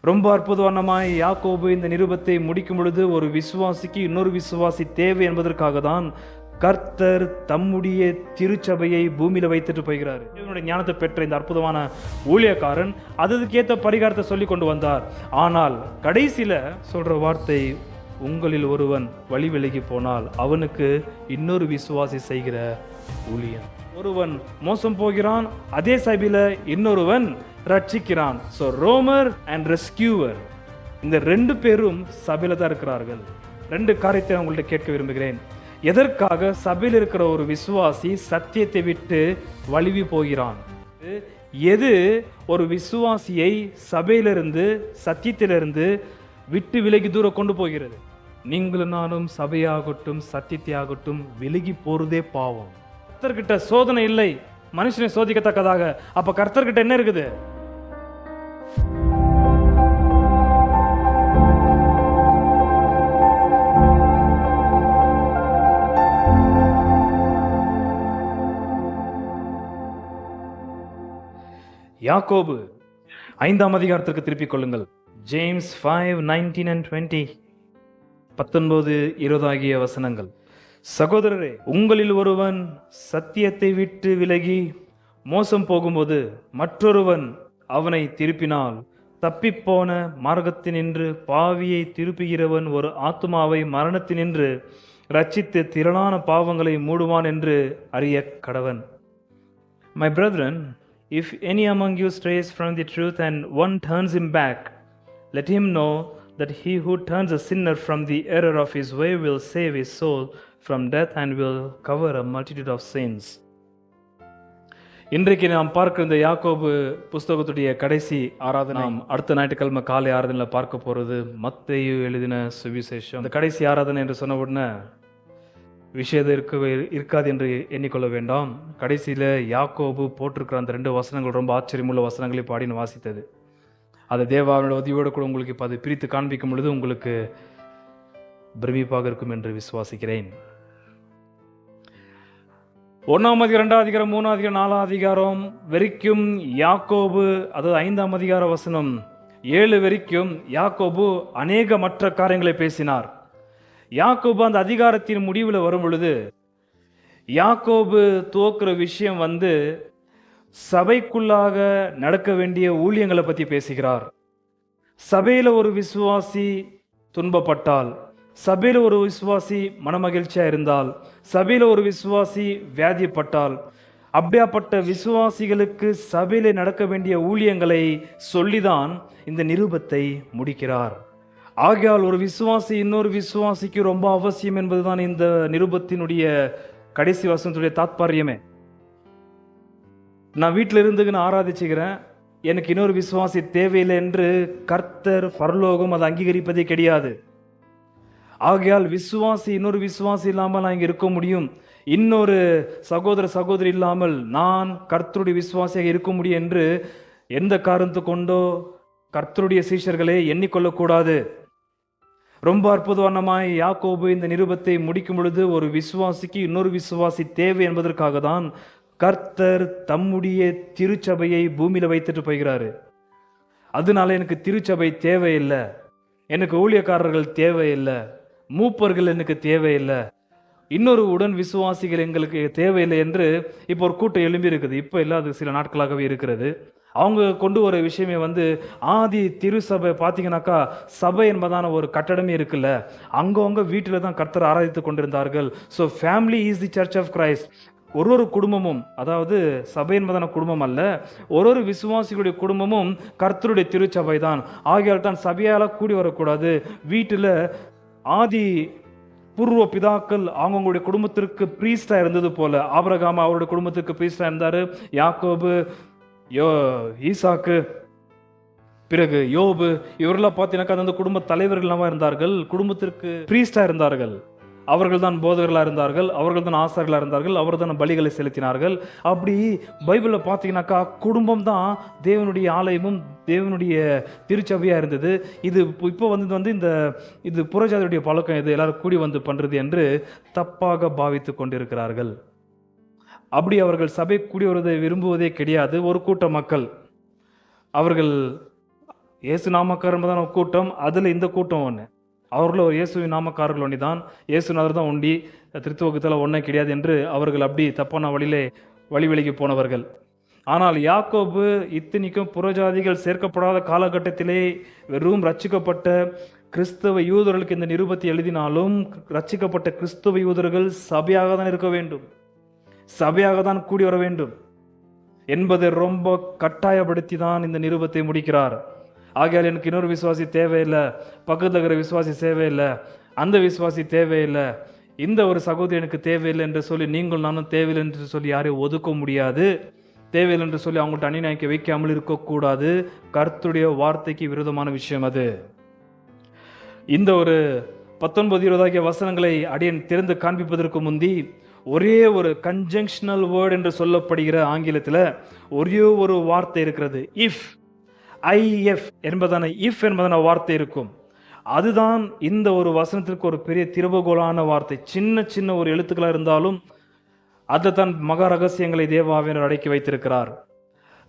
ரொம்ப அற்புதமாய் யாக்கோபு இந்த நிருபத்தை முடிக்கும் பொழுது ஒரு விசுவாசிக்கு இன்னொரு விசுவாசி தேவை என்பதற்காக தான் கர்த்தர் தம்முடைய திருச்சபையை பூமியில வைத்துட்டு போகிறார். தேவனுடைய ஞானத்தை பெற்ற இந்த அற்புதமான ஊழியக்காரன் அதுக்கேற்ற பரிகாரத்தை சொல்லி கொண்டு வந்தார். ஆனால் கடைசியில சொல்ற வார்த்தை, உங்களில் ஒருவன் வழி விலகி போனால் அவனுக்கு இன்னொரு விசுவாசி செய்கிற ஊழியம். ஒருவன் மோசம் போகிறான், அதே சபையில இன்னொருவன் ரட்சிக்கிறான். ஸோ ரோமர் அண்ட் ரெஸ்கியூவர், இந்த ரெண்டு பேரும் சபையில தான் இருக்கிறார்கள். ரெண்டு காரியத்தை உங்கள்கிட்ட கேட்க விரும்புகிறேன். எதற்காக சபையில் இருக்கிற ஒரு விசுவாசி சத்தியத்தை விட்டு வழுவி போகிறான்? எது ஒரு விசுவாசியை சபையிலிருந்து சத்தியத்திலிருந்து விட்டு விலகி தூரம் கொண்டு போகிறது? நீங்களும் நானும் சபையாகட்டும் சத்தியத்தையாகட்டும் விலகி போறதே பாவம். கர்த்தர்கிட்ட சோதனை இல்லை மனுஷனை சோதிக்கத்தக்கதாக. அப்ப கர்த்தர்கிட்ட என்ன இருக்குது? யாக்கோபு 5ஆம் அதிகாரத்திற்கு திருப்பிக் கொள்ளுங்கள். ஜேம்ஸ் 5:19 and 20, 19-20 ஆகிய வசனங்கள். சகோதரரே, உங்களில் ஒருவன் சத்தியத்தை விட்டு விலகி மோசம் போகும்போது மற்றொருவன் அவனை திருப்பினால், தப்பிப்போன மார்க்கத்தினின்று பாவியை திருப்புகிறவன் ஒரு ஆத்துமாவை மரணத்தினின்று ரட்சித்து திரளான பாவங்களை மூடுவான் என்று அறிய கடவன். My brethren, if any among you strays from the truth and one turns him back, let him know that he who turns a sinner from the error of his way will save his soul from death and will cover a multitude of sins. இன்றைக்கு நாம் பார்க்கிற இந்த யாக்கோபு புஸ்தகத்துடைய கடைசி ஆராதனை நாம் அடுத்த ஞாயிற்றுக்கிழமை காலை ஆராதனையில் பார்க்க போறது மத்தேயு எழுதின சுவிசேஷம். இந்த கடைசி ஆராதனை என்று சொன்ன உடனே விஷயம் இருக்காது என்று எண்ணிக்கொள்ள வேண்டாம். கடைசியில யாக்கோபு போட்டிருக்கிற அந்த 2 வசனங்கள் ரொம்ப ஆச்சரியமுள்ள வசனங்களை பாடின்னு வாசித்தது. அது தேவாவோட உதவியோடு கூட உங்களுக்கு இப்போ அதை பிரித்து காண்பிக்கும் பொழுது உங்களுக்கு பிரமிப்பாக இருக்கும் என்று விசுவாசிக்கிறேன். 1ஆம் அதிகாரம் 2ஆம் அதிகாரம் 3ஆம் அதிகாரம் 4ஆம் அதிகாரம் வரைக்கும் யாக்கோபு, அதாவது 5ஆம் அதிகார வசனம் 7 வரைக்கும் யாக்கோபு அநேக மற்ற காரியங்களை பேசினார். யாக்கோபு அந்த அதிகாரத்தின் முடிவில் வரும் பொழுது யாக்கோபு துவக்கிற விஷயம் சபைக்குள்ளாக நடக்க வேண்டிய ஊழியங்களை பற்றி பேசுகிறார். சபையில ஒரு விசுவாசி துன்பப்பட்டால், சபையில ஒரு விசுவாசி மனமகிழ்ச்சியா இருந்தால், சபையில ஒரு விசுவாசி வியாதிப்பட்டால், அப்படியாப்பட்ட விசுவாசிகளுக்கு சபையில நடக்க வேண்டிய ஊழியங்களை சொல்லிதான் இந்த நிருபத்தை முடிக்கிறார். ஆகையால் ஒரு விசுவாசி இன்னொரு விசுவாசிக்கு ரொம்ப அவசியம் என்பதுதான் இந்த நிருபத்தினுடைய கடைசி வசனத்துடைய தாத்பரியமே. நான் வீட்டில் இருந்து ஆராதிச்சுக்கிறேன், எனக்கு இன்னொரு விசுவாசி தேவையில்லை என்று கர்த்தர் பரலோகம் அதை அங்கீகரிப்பதே கிடையாது. ஆகையால் விசுவாசி இன்னொரு விசுவாசி இல்லாமல் நான் இங்கே இருக்க முடியும், இன்னொரு சகோதர சகோதரி இல்லாமல் நான் கர்த்தருடைய விசுவாசியாக இருக்க முடியும் என்று எந்த காரணத்தை கொண்டோ கர்த்தருடைய சீஷர்களே எண்ணிக்கொள்ளக்கூடாது. ரொம்ப அற்புதமாய் யாக்கோபு இந்த நிருபத்தை முடிக்கும் பொழுது ஒரு விசுவாசிக்கு இன்னொரு விசுவாசி தேவை என்பதற்காக தான் கர்த்தர் தம்முடைய திருச்சபையை பூமியில வைத்துட்டு போகிறாரு. அதனால எனக்கு திருச்சபை தேவையில்லை, எனக்கு ஊழியக்காரர்கள் தேவையில்லை, மூப்பர்கள் எனக்கு தேவையில்லை, இன்னொரு உடன் விசுவாசிகள் எங்களுக்கு தேவையில்லை என்று இப்போ ஒரு கூட்டம் எழும்பி இருக்குது. இப்போ இல்லாத சில நாட்களாகவே இருக்கிறது. அவங்க கொண்டு வர விஷயமே ஆதி திருசபை பார்த்தீங்கன்னாக்கா, சபை என்பதான ஒரு கட்டடமே இருக்குல்ல, அங்கவங்க வீட்டில் தான் கர்த்தர் ஆராதித்து கொண்டிருந்தார்கள். So family is the church of Christ. ஒரு குடும்பமும், அதாவது சபை என்பதான குடும்பம் அல்ல, ஒரு விசுவாசிகளுடைய குடும்பமும் கர்த்தருடைய திருச்சபை தான். ஆகியால் தான் சபையால் கூடி வரக்கூடாது. வீட்டில் ஆதி பூர்வ பிதாக்கள் அவங்களுடைய குடும்பத்திற்கு பிரீஸ்டா இருந்தது போல, ஆபிரகாம் அவருடைய குடும்பத்திற்கு பிரீஸ்டா இருந்தாரு, யாக்கோபு, ஈசாக்கு, பிறகு யோபு, இவரெல்லாம் பார்த்தீங்கன்னாக்கா அந்த குடும்ப தலைவர்களாக இருந்தார்கள், குடும்பத்திற்கு பிரீஸ்டா இருந்தார்கள். அவர்கள் தான் போதகர்களாக இருந்தார்கள், அவர்கள் தான் ஆசாரியர்களாக இருந்தார்கள், அவர் தான் பலிகளை செலுத்தினார்கள். அப்படி பைபிளில் பார்த்தீங்கன்னாக்கா குடும்பம் தான் தேவனுடைய ஆலயமும் தேவனுடைய திருச்சபையாக இருந்தது. இது இப்போ இந்த இது புறஜாதியுடைய பழக்கம், இது எல்லாரும் கூடி பண்ணுறது என்று தப்பாக பாவித்து கொண்டிருக்கிறார்கள். அப்படி அவர்கள் சபை கூடி வருவதை விரும்புவதே கிடையாது. ஒரு கூட்ட மக்கள் அவர்கள் இயேசு நாமக்காரர் தான் கூட்டம், அதில் இந்த கூட்டம் ஒன்று. அவர்களும் இயேசுவின் நாமக்காரர்கள் ஒண்டி தான், இயேசுநாதர் தான் ஒண்டி, திருத்துவகத்தில் ஒன்றே கிடையாது என்று அவர்கள் அப்படி தப்பான வழியிலே வழிவிலகி போனவர்கள். ஆனால் யாக்கோபு இத்தனைக்கும் புறஜாதிகள் சேர்க்கப்படாத காலகட்டத்திலே வெறும் ரட்சிக்கப்பட்ட கிறிஸ்தவ யூதர்களுக்கு இந்த நிருபத்தை எழுதினாலும், ரட்சிக்கப்பட்ட கிறிஸ்தவ யூதர்கள் சபையாக தான் இருக்க வேண்டும், சபையாக தான் கூடி வர வேண்டும் என்பதை ரொம்ப கட்டாயப்படுத்தி தான் இந்த நிருபத்தை முடிக்கிறார். ஆகையால் எனக்கு இன்னொரு விசுவாசி தேவையில்லை, பக்கத்தில் இருக்கிற விசுவாசி தேவையில்லை, அந்த விசுவாசி தேவையில்லை, இந்த ஒரு சகோதரி எனக்கு தேவையில்லை என்று சொல்லி நீங்கள் நானும் தேவையில்லை என்று சொல்லி யாரையும் ஒதுக்க முடியாது, தேவையில்லை என்று சொல்லி அவங்கள்ட்ட அநியாய்க்க வைக்காமல் இருக்கக்கூடாது. கர்த்தருடைய வார்த்தைக்கு விரோதமான விஷயம் அது. இந்த ஒரு 19-20 ஆகிய வசனங்களை அடியன் திறந்து காண்பிப்பதற்கு முந்தி ஒரே ஒரு கன்ஜங்ஷனல் வேர்ட் என்று சொல்லப்படுகிற ஆங்கிலத்தில் ஒரே ஒரு வார்த்தை இருக்கிறது. இஃப், IF என்பதான இஃப் என்பதான வார்த்தை இருக்கும். அதுதான் இந்த ஒரு வசனத்திற்கு ஒரு பெரிய திறவுகோலான வார்த்தை. சின்ன சின்ன ஒரு எழுத்துக்களாக இருந்தாலும் அதை தான் மகா ரகசியங்களை தேவாவினர் அடக்கி வைத்திருக்கிறார்.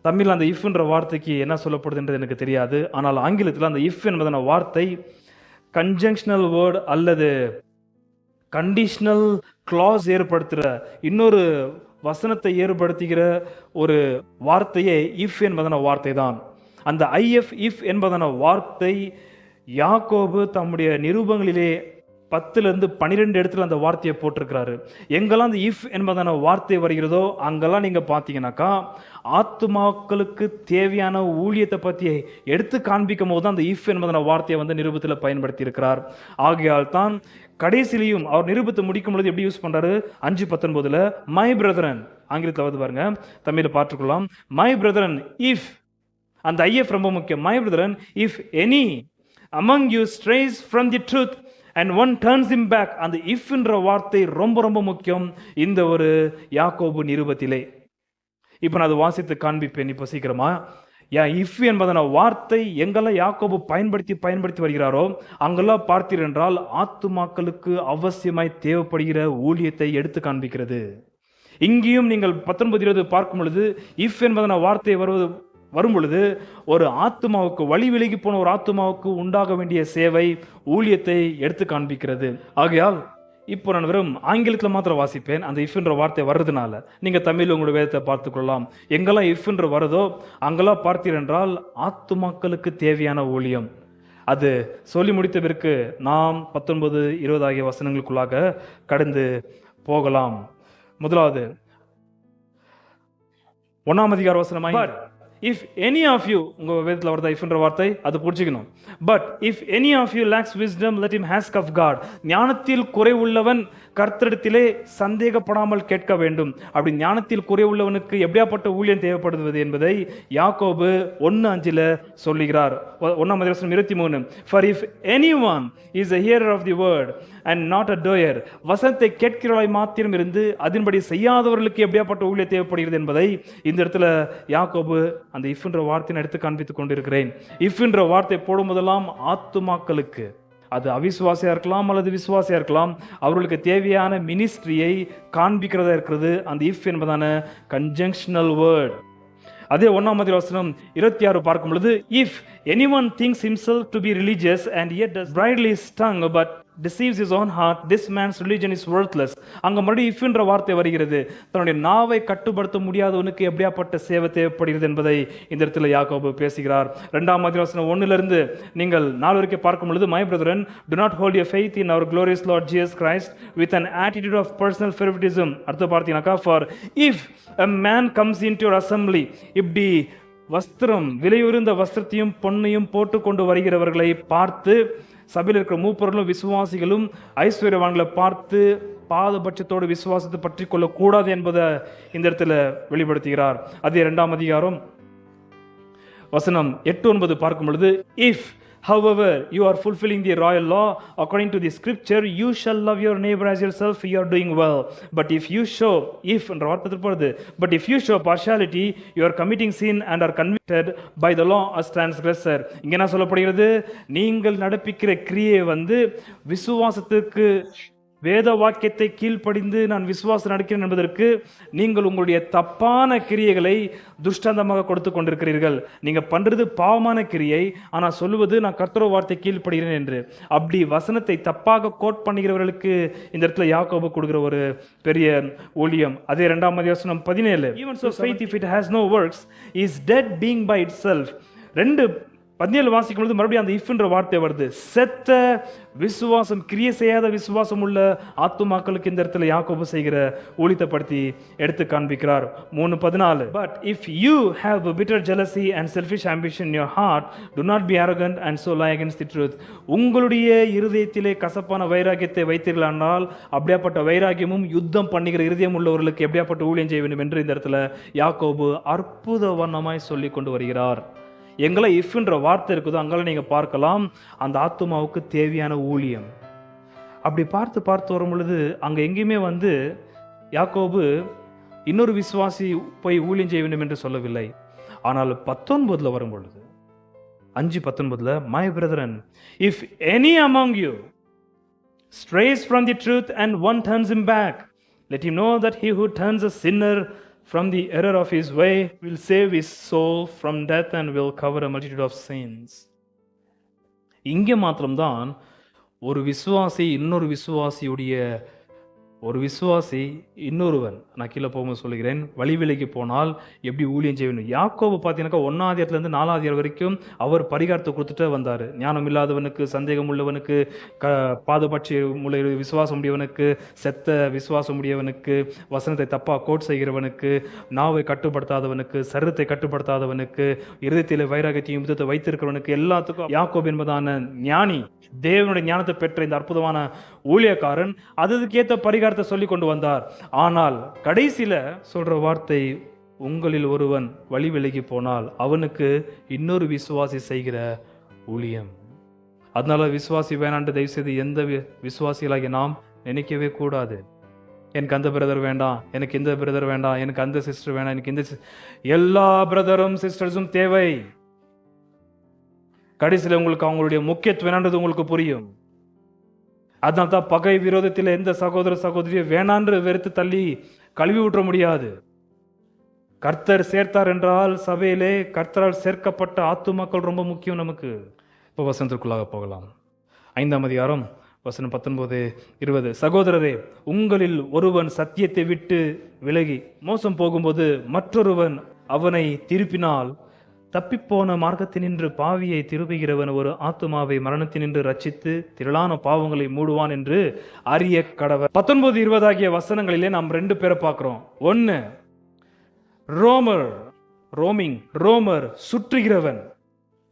தமிழ் அந்த இஃப் என்ற வார்த்தைக்கு என்ன சொல்லப்படுது என்று எனக்கு தெரியாது. ஆனால் ஆங்கிலத்தில் அந்த இஃப் என்பதான வார்த்தை கன்ஜங்ஷனல் வேர்டு அல்லது கண்டிஷனல் கிளாஸ் ஏற்படுத்துகிற இன்னொரு வசனத்தை ஏற்படுத்துகிற ஒரு வார்த்தையே இஃப் என்பதான வார்த்தை தான். அந்த IF இஃப் என்பதான வார்த்தை யாக்கோபு தம்முடைய நிருபங்களிலே 10-12 இடத்துல அந்த வார்த்தையை போட்டிருக்கிறாரு. எங்கெல்லாம் அந்த இஃப் என்பதான வார்த்தை வருகிறதோ அங்கெல்லாம் நீங்க பார்த்தீங்கன்னாக்கா ஆத்துமாக்களுக்கு தேவையான ஊழியத்தை பற்றி எடுத்து காண்பிக்கும் போது அந்த இஃப் என்பதான வார்த்தையை வந்து நிருபத்தில் பயன்படுத்தி இருக்கிறார். ஆகையால் தான் கடைசியிலையும் அவர் நிருபத்தை முடிக்கும் பொழுது எப்படி யூஸ் பண்றாரு? 5:19 மை பிரதரன், ஆங்கிலத்தில் வந்து பாருங்க, தமிழில் பார்த்துக்கலாம். மை பிரதரன் இஃப், அந்த IF ரொம்ப முக்கியம். My brethren if any among you strays from the truth and one turns him back. அந்த இஃப் என்ற வார்த்தை ரொம்ப ரொம்ப முக்கியம் இந்த ஒரு யாக்கோபு நிருபத்திலே. இப்போ நான் அதை வாசித்து காண்பிப்பேன் இப்போ சீக்கிரமா. இஃப் என்பதான வார்த்தை எங்கெல்லாம் யாக்கோபு பயன்படுத்தி வருகிறாரோ அங்கெல்லாம் பார்த்தீர் என்றால் ஆத்துமாக்களுக்கு அவசியமாய் தேவைப்படுகிற ஊழியத்தை எடுத்து காண்பிக்கிறது. இங்கேயும் நீங்கள் 19-20 பார்க்கும் பொழுது இஃப் என்பதான வார்த்தை வரும் பொழுது ஒரு ஆத்துமாவுக்கு, வழி விலகி போன ஒரு ஆத்துமாவுக்கு உண்டாக வேண்டிய சேவை ஊழியத்தை எடுத்து காண்பிக்கிறது. ஆகையால் இப்போ நான் வெறும் ஆங்கிலத்தில் மாத்திரம் வாசிப்பேன். அந்த இஃப் என்ற வார்த்தை வர்றதுனால நீங்கள் தமிழில் உங்களுடைய வேதத்தை பார்த்து கொள்ளலாம். எங்கெல்லாம் இஃப் என்று வருதோ அங்கெல்லாம் பார்த்தீர் என்றால் ஆத்துமாக்களுக்கு தேவையான ஊழியம். அது சொல்லி முடித்த பிறகு நாம் 19-20 ஆகிய வசனங்களுக்குள்ளாக கடந்து போகலாம். முதலாவது 1ஆம் அதிகார வசனமாய், if any of you, உங்க வேதத்தில் வருதா இஃப் என்ற வார்த்தை, அது புரிஞ்சுக்கணும். but if any of you lacks wisdom let him ask of God. ஞானத்தில் குறைவுள்ளவன் கர்த்தரிடத்திலே சந்தேகப்படாமல் கேட்க வேண்டும். அப்படி ஞானத்தில் குறைவுள்ளவனுக்கு எப்படியாப்பட்ட ஊழியம் தேவைப்படுவது என்பதை யாக்கோபு 1:5 சொல்லுகிறார். 1ஆம் அதிகாரம் 23 for if anyone is a hearer of the word and not a doer, வசனத்தை கேட்கிறவர்களாய் மாத்திரம் இருந்து அதன்படி செய்யாதவர்களுக்கு எப்படியாப்பட்ட ஊழியம் தேவைப்படுகிறது என்பதை இந்த இடத்துல யாக்கோபு அந்த இஃப் என்ற வார்த்தையை எடுத்து காண்பித்துக் கொண்டிருக்கிறேன். இஃப் என்ற வார்த்தை போடும் போதெல்லாம் ஆத்துமாக்களுக்கு, அது அவிசுவாசியா இருக்கலாம் அல்லது விசுவாசியா இருக்கலாம், அவர்களுக்கு தேவையான மினிஸ்ட்ரியை காண்பிக்கிறதா இருக்கிறது அந்த இஃப் என்பதான கன்ஜங்ஷனல் வேர்ட். அதே 1ஆம் வசனம் 26 பார்க்கும் பொழுது if anyone thinks himself to be religious and yet does bridle his tongue but deceives his own heart, this man's religion is worthless. அங்க மறுபடியும் if என்ற வார்த்தை வருகிறது. தன்னுடைய நாவை கட்டுப்படுத்த முடியாதவனுக்கு எப்படியாப்பட்ட சேவை தேவைப்படுகிறது என்பதை இந்த இடத்துல யாக்கோபு பேசுகிறார். 2ஆம் வசனம் 1 நீங்கள் 4 வரைக்கும் பார்க்கும் பொழுது my brethren, do not hold your faith in our glorious Lord Jesus Christ with an attitude of personal favoritism. அடுத்து பார்த்தீங்கன்னாக்கா for if a man comes into your assembly, இப்படி வஸ்திரம், விலையுறந்த வஸ்திரத்தையும் பொன்னையும் போட்டு கொண்டு வருகிறவர்களை பார்த்து, சபையில் இருக்கிற மூப்பர்களும் விசுவாசிகளும் ஐஸ்வர்யவான்களை பார்த்து பாதபட்சத்தோடு விசுவாசத்தை பற்றி கொள்ளக்கூடாது என்பதை இந்த இடத்துல வெளிப்படுத்துகிறார். அதே 2ஆம் அதிகாரம் வசனம் 8-9 பார்க்கும் பொழுது if however you are fulfilling the royal law according to the scripture, you shall love your neighbor as yourself, you are doing well. But if you show, if என்ற வார்த்தை போடுது, but if you show partiality, you are committing sin and are convicted by the law as transgressor. இங்க என்ன சொல்லப்படுகிறது? நீங்கள் நடப்பிக்கிற கிரியை விசுவாசத்துக்கு வேத வாக்கியத்தை கீழ்ப்படிந்து நான் விசுவாசம் நடக்கிறேன் என்பதற்கு நீங்கள் உங்களுடைய தப்பான கிரியைகளை துஷ்டாந்தமாக கொடுத்து கொண்டிருக்கிறீர்கள். நீங்க பண்றது பாவமான கிரியை, ஆனா சொல்லுவது நான் கர்த்தருடைய வார்த்தை கீழ்ப்படுகிறேன் என்று. அப்படி வசனத்தை தப்பாக கோட் பண்ணுகிறவர்களுக்கு இந்த இடத்துல யாக்கோபு கொடுக்கிற ஒரு பெரிய ஊழியம். அதே 2ஆம் அதிகாரம் 17, even so faith if it has no works is dead being by itself. 2:17 வாசிக்கும் பொழுது மறுபடியும் அந்த இஃப்ன்ற வார்த்தை வருது. செத்த விசுவாசம், கிரியை செய்யாத விசுவாசம் உள்ள ஆத்துமாக்களுக்கு இந்த இடத்துல யாக்கோபு செய்கிற ஊழியத்தை படுத்தி எடுத்து காண்பிக்கிறார். 3:14, but if you have a bitter jealousy and selfish ambition in your heart, do not be arrogant and so lie against the truth. உங்களுடைய இருதயத்திலே கசப்பான வைராகியத்தை வைத்தீர்களானால், அப்படியாப்பட்ட வைராகியமும் யுத்தம் பண்ணுகிற இருதயம் உள்ளவர்களுக்கு எப்படியாப்பட்ட ஊழியம் செய்ய வேண்டும் என்று இந்த இடத்துல யாக்கோபு அற்புத வண்ணமாய் சொல்லி கொண்டு வருகிறார். எங்களை இஃப்ன்ற வார்த்தை இருக்குதோ அங்கெல்லாம் நீங்க பார்க்கலாம் அந்த ஆத்துமாவுக்கு தேவையான ஊழியம். அப்படி பார்த்து வரும் பொழுது அங்க எங்கேயுமே யாக்கோபு இன்னொரு விசுவாசி போய் ஊழியம் செய்ய வேண்டும் என்று சொல்லவில்லை. ஆனால் 19 வரும் பொழுது 5:19, my brethren, if any among you strays from the truth and one turns him back, let him know that he who turns a sinner from the error of his way will save his soul from death and will cover a multitude of sins. இங்கே மாத்திரம்தான் ஒரு விசுவாசி இன்னொருவன், நான் கீழே போகும்போது சொல்லுகிறேன், வழி விலகி போனால் எப்படி ஊழியம் செய்ய வேண்டும். யாக்கோபு பார்த்தீங்கன்னாக்கா 1ஆம் அதிகாரத்திலிருந்து 4ஆம் அதிகாரம் வரைக்கும் அவர் பரிகாரத்தை கொடுத்துட்டே வந்தார். ஞானம் இல்லாதவனுக்கு, சந்தேகம் உள்ளவனுக்கு, பாதுபட்சி உள்ள விசுவாசம் உடையவனுக்கு, செத்த விசுவாசம் உடையவனுக்கு, வசனத்தை தப்பாக கோட் செய்கிறவனுக்கு, நாவை கட்டுப்படுத்தாதவனுக்கு, சரீரத்தை கட்டுப்படுத்தாதவனுக்கு, இருதயத்தில் வைராகத்தையும் யுத்தத்தை வைத்திருக்கிறவனுக்கு, எல்லாத்துக்கும் யாக்கோபு என்பதான ஞானி, தேவனுடைய ஞானத்தை பெற்ற இந்த அற்புதமான ஊழியக்காரன் அதுக்கேற்ற பரிகாரத்தை சொல்லி கொண்டு வந்தார். ஆனால் கடைசியில சொல்ற வார்த்தை, உங்களில் ஒருவன் வழி விலகி போனால் அவனுக்கு இன்னொரு விசுவாசி செய்கிற ஊழியம். அதனால விசுவாசி வேணாண்டு தயவு செய்து எந்த விசுவாசிகளாகி நாம் நினைக்கவே கூடாது. எனக்கு அந்த பிரதர் வேண்டாம், எனக்கு இந்த பிரதர் வேண்டாம், எனக்கு அந்த சிஸ்டர் வேண்டாம், எனக்கு இந்த எல்லா பிரதரும் சிஸ்டர்ஸும் தேவை. கடைசியில் உங்களுக்கு அவங்களுடைய முக்கியத்துவம் என்னன்றது உங்களுக்கு புரியும். அதனால தான் பகை விரோதத்தில் எந்த சகோதர சகோதரியை வேணான்று வெறுத்து தள்ளி கழுவி விட்டுற முடியாது. கர்த்தர் சேர்த்தார் என்றால் சபையிலே கர்த்தரால் சேர்க்கப்பட்ட ஆத்துமாக்கள் ரொம்ப முக்கியம் நமக்கு. இப்போ வசனத்திற்குள்ளாக போகலாம். 5ஆம் அதிகாரம் வசனம் 19, 20, சகோதரரே, உங்களில் ஒருவன் சத்தியத்தை விட்டு விலகி மோசம் போகும்போது மற்றொருவன் அவனை திருப்பினால், தப்பிப்போன மார்க்கத்தினின்று பாவியை திருப்புகிறவன் ஒரு ஆத்துமாவை மரணத்தினின்று ரட்சித்து திரளான பாவங்களை மூடுவான் என்று அறிய கடவர். 19, 20 ஆகிய வசனங்களிலே நாம் 2 பேரை பார்க்கிறோம். ஒன்னு ரோமர் சுற்றுகிறவன்,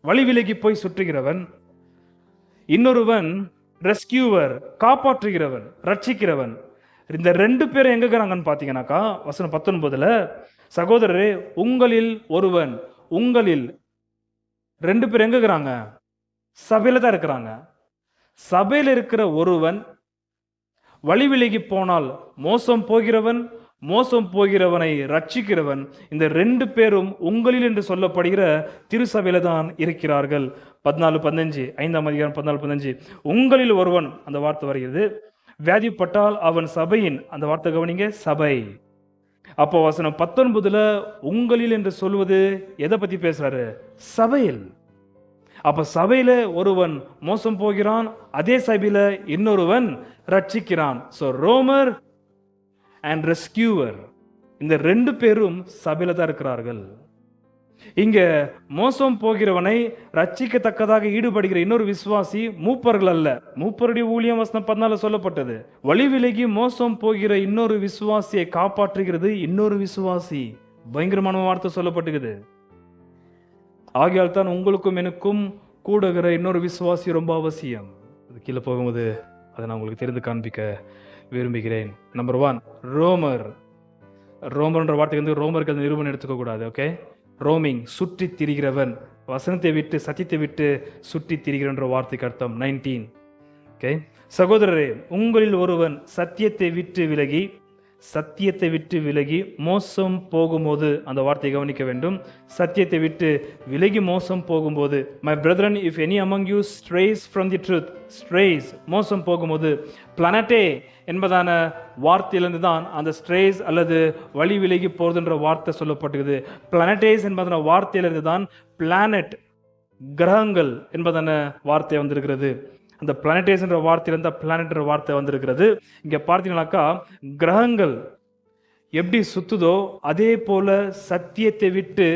வழி விலகி போய் சுற்றுகிறவன். இன்னொருவன் ரெஸ்கியூவர், காப்பாற்றுகிறவன், ரட்சிக்கிறவன். இந்த 2 பேரும் எங்க இருக்கிறாங்கன்னு பாத்தீங்கன்னாக்கா வசனம் 19, சகோதரரே, உங்களில் 2 பேர் எங்க இருக்கிறாங்க? சபையில தான் இருக்கிறாங்க. சபையில் இருக்கிற ஒருவன் வழி விலகி போனால் மோசம் போகிறவனை ரட்சிக்கிறவன். இந்த 2 பேரும் உங்களில் என்று சொல்லப்படுகிற திருசபையில தான் இருக்கிறார்கள். 14, 15, 5ஆம் அதிகாரம் 14, 15, உங்களில் ஒருவன், அந்த வார்த்தை வருகிறது, வியாதிப்பட்டால் அவன் சபையின், அந்த வார்த்தை கவனிங்க, சபை. அப்போ வசனம் 19 உங்களில் என்று சொல்வது எதை பத்தி பேசுறாரு? சபையில். அப்ப சபையில ஒருவன் மோசம் போகிறான், அதே சபையில இன்னொருவன் ரட்சிக்கிறான். சோ ரோமர் அண்ட் ரெஸ்கியூவர், இந்த 2 பேரும் சபையில தான் இருக்கிறார்கள். இங்க மோசம் போகிறவனை ரட்சிக்கத்தக்கதாக ஈடுபடுகிற இன்னொரு விசுவாசி மூப்பர்கள் அல்ல. மூப்பருடைய ஊழியம் வசனம் 14 சொல்லப்பட்டது. வழி விலகி மோசம் போகிற இன்னொரு விசுவாசியை காப்பாற்றுகிறது இன்னொரு விசுவாசி. பயங்கரமான வார்த்தை சொல்லப்பட்டுகிறது. ஆகையால் தான் உங்களுக்கும் எனக்கும் கூடுகிற இன்னொரு விசுவாசி ரொம்ப அவசியம். அது கீழே போகும்போது அதை நான் உங்களுக்கு தெரிந்து காண்பிக்க விரும்புகிறேன். நம்பர் 1, ரோமர்ன்ற வார்த்தைக்கு ரோமருக்கு நிரூபணம் எடுத்துக்க கூடாது. ஓகே, ரோமிங், சுற்றி திரிகிறவன், வசனத்தை விட்டு சத்தியத்தை விட்டு சுற்றி திரிகிறன்ற வார்த்தைக்கு அர்த்தம். 19, ஓகே, சகோதரரே, உங்களில் ஒருவன் சத்தியத்தை விட்டு விலகி சத்தியத்தை விட்டு விலகி மோசம் போகும்போது, அந்த வார்த்தையை கவனிக்க வேண்டும். சத்தியத்தை விட்டு விலகி மோசம் போகும்போது, my brethren if any among you strays from the truth, strays மோசம் போகும்போது, பிளானட்டே என்பதான வார்த்தையிலிருந்து தான் அந்த ஸ்ட்ரேஸ் அல்லது வழி விலகி போறதுன்ற வார்த்தை சொல்லப்பட்டிருக்குது. பிளானட்டேஸ் என்பதான வார்த்தையிலிருந்து தான் பிளானட், கிரகங்கள் என்பதான வார்த்தை வந்திருக்கிறது. அந்த பிளானட்டேஸ் என்ற வார்த்தையிலிருந்து பிளானட் என்ற வார்த்தை வந்திருக்கிறது. இங்க பார்த்தீங்கன்னாக்கா கிரகங்கள் எப்படி சுத்துதோ அதே போல சத்தியத்தை விட்டு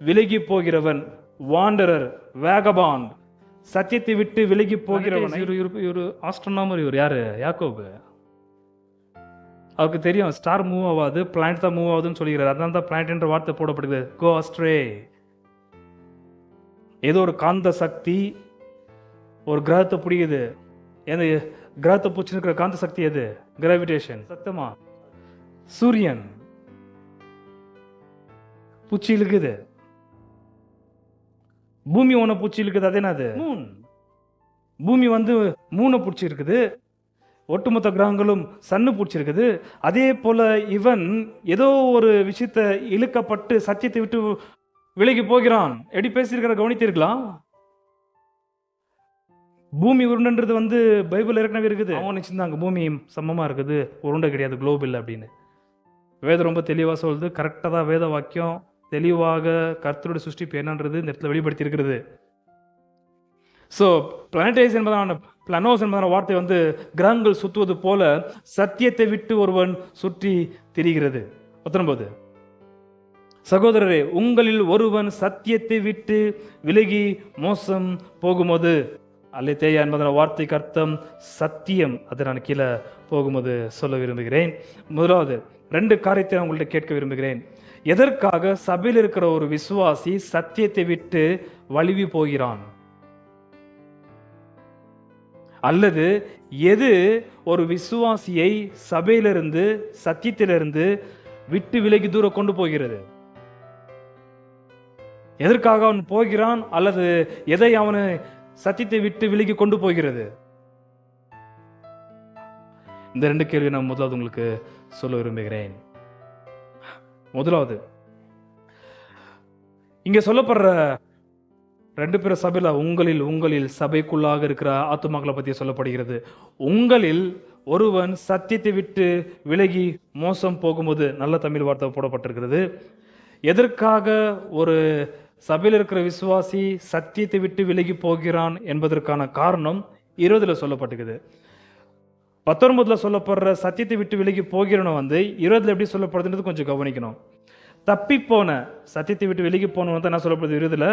விலகி போகிறவன், வாண்டரர், வேகபாண்ட், சத்தியத்தை விட்டு விலகி போகிறவன். இவர் ஆஸ்ட்ரோனாமர், இவர் யாரு? யாக்கோபு. அவருக்கு தெரியும் ஸ்டார் மூவ் ஆகாது, பிளானட் தான் மூவ் ஆகுதுன்னு சொல்லிக்கிறார். அதனால தான் பிளானட் என்ற வார்த்தை போடப்படுது. கோ அஸ்ட்ரே. ஏதோ ஒரு காந்த சக்தி ஒரு கிரகத்தை பிடிக்குது. எந்த கிரகத்தை பிடிச்சிருக்கிற காந்த சக்தி எது? கிராவிடேஷன். சத்தமா சூரியன் பூச்சி இழுக்குது, பூமி ஒன்ன பூச்சி இழுக்குது. அது என்னது? மூன். பூமி வந்து மூணை பிடிச்சி இருக்குது, ஒட்டுமொத்த கிரகங்களும் சன்னு பிடிச்சிருக்குது. அதே போல இவன் ஏதோ ஒரு விஷயத்தை இழுக்கப்பட்டு சத்தியத்தை விட்டு விலகி போகிறான். எப்படி பேசியிருக்கிற கவனித்திருக்கலாம். பூமி உருண்டைன்றது வந்து பைபிள் ஏற்கனவே இருக்குது. அவன் நினைச்சிருந்தாங்க பூமி சமமா இருக்குது, உருண்டை கிடையாது, குளோப் இல்லை அப்படின்னு. வேதம் ரொம்ப தெளிவாக சொல்லுது. கரெக்டாக தான் வேத வாக்கியம் தெளிவாக கர்த்தருடைய சிருஷ்டிப்பு என்னன்றது இந்த இடத்துல வெளிப்படுத்தி இருக்கிறது. ஸோ பிளானடைஸ் என்பதான, பிளானோஸ் என்பதான வார்த்தை வந்து கிரகங்கள் சுற்றுவது போல சத்தியத்தை விட்டு ஒருவன் சுற்றி திரிகிறது. 19. சகோதரரே, உங்களில் ஒருவன் சத்தியத்தை விட்டு விலகி மோசம் போகும்போது, அல்லேலூயா என்பதான வார்த்தைக்கு அர்த்தம் சத்தியம். அதை நான் கீழே போகும்போது சொல்ல விரும்புகிறேன். முதலாவது 2 காரியத்தை நான் உங்கள்கிட்ட கேட்க விரும்புகிறேன். எதற்காக சபையில் இருக்கிற ஒரு விசுவாசி சத்தியத்தை விட்டு வழுவி போகிறான்? அல்லது எது ஒரு விசுவாசியை சபையிலிருந்து, சத்தியத்திலிருந்து விட்டு விலகி தூரம் கொண்டு போகிறது? எதற்காக அவன் போகிறான்? அல்லது எதை அவனை சத்தியத்தை விட்டு விலகி கொண்டு போகிறது? இந்த 2 கேள்வி நான் முதலாவது உங்களுக்கு சொல்ல விரும்புகிறேன். முதலாவது, இங்க சொல்லப்படுற 2 பேர் சபையில, உங்களில் சபைக்குள்ளாக இருக்கிற ஆத்துமாக்களை பத்தி சொல்லப்படுகிறது. உங்களில் ஒருவன் சத்தியத்தை விட்டு விலகி மோசம் போகும்போது, நல்ல தமிழ் வார்த்தை போடப்பட்டிருக்கிறது. எதற்காக ஒரு சபையில் இருக்கிற விசுவாசி சத்தியத்தை விட்டு விலகி போகிறான் என்பதற்கான காரணம் 20 சொல்லப்பட்டிருக்குது. 19 சொல்லப்படுற சத்தியத்தை விட்டு விலகி போகிறவன வந்து 20 எப்படி சொல்லப்படுதுன்றது கொஞ்சம் கவனிக்கணும். தப்பி போன, சத்தியத்தை விட்டு விலகி போனவன் தான் என்ன சொல்லப்படுது 20?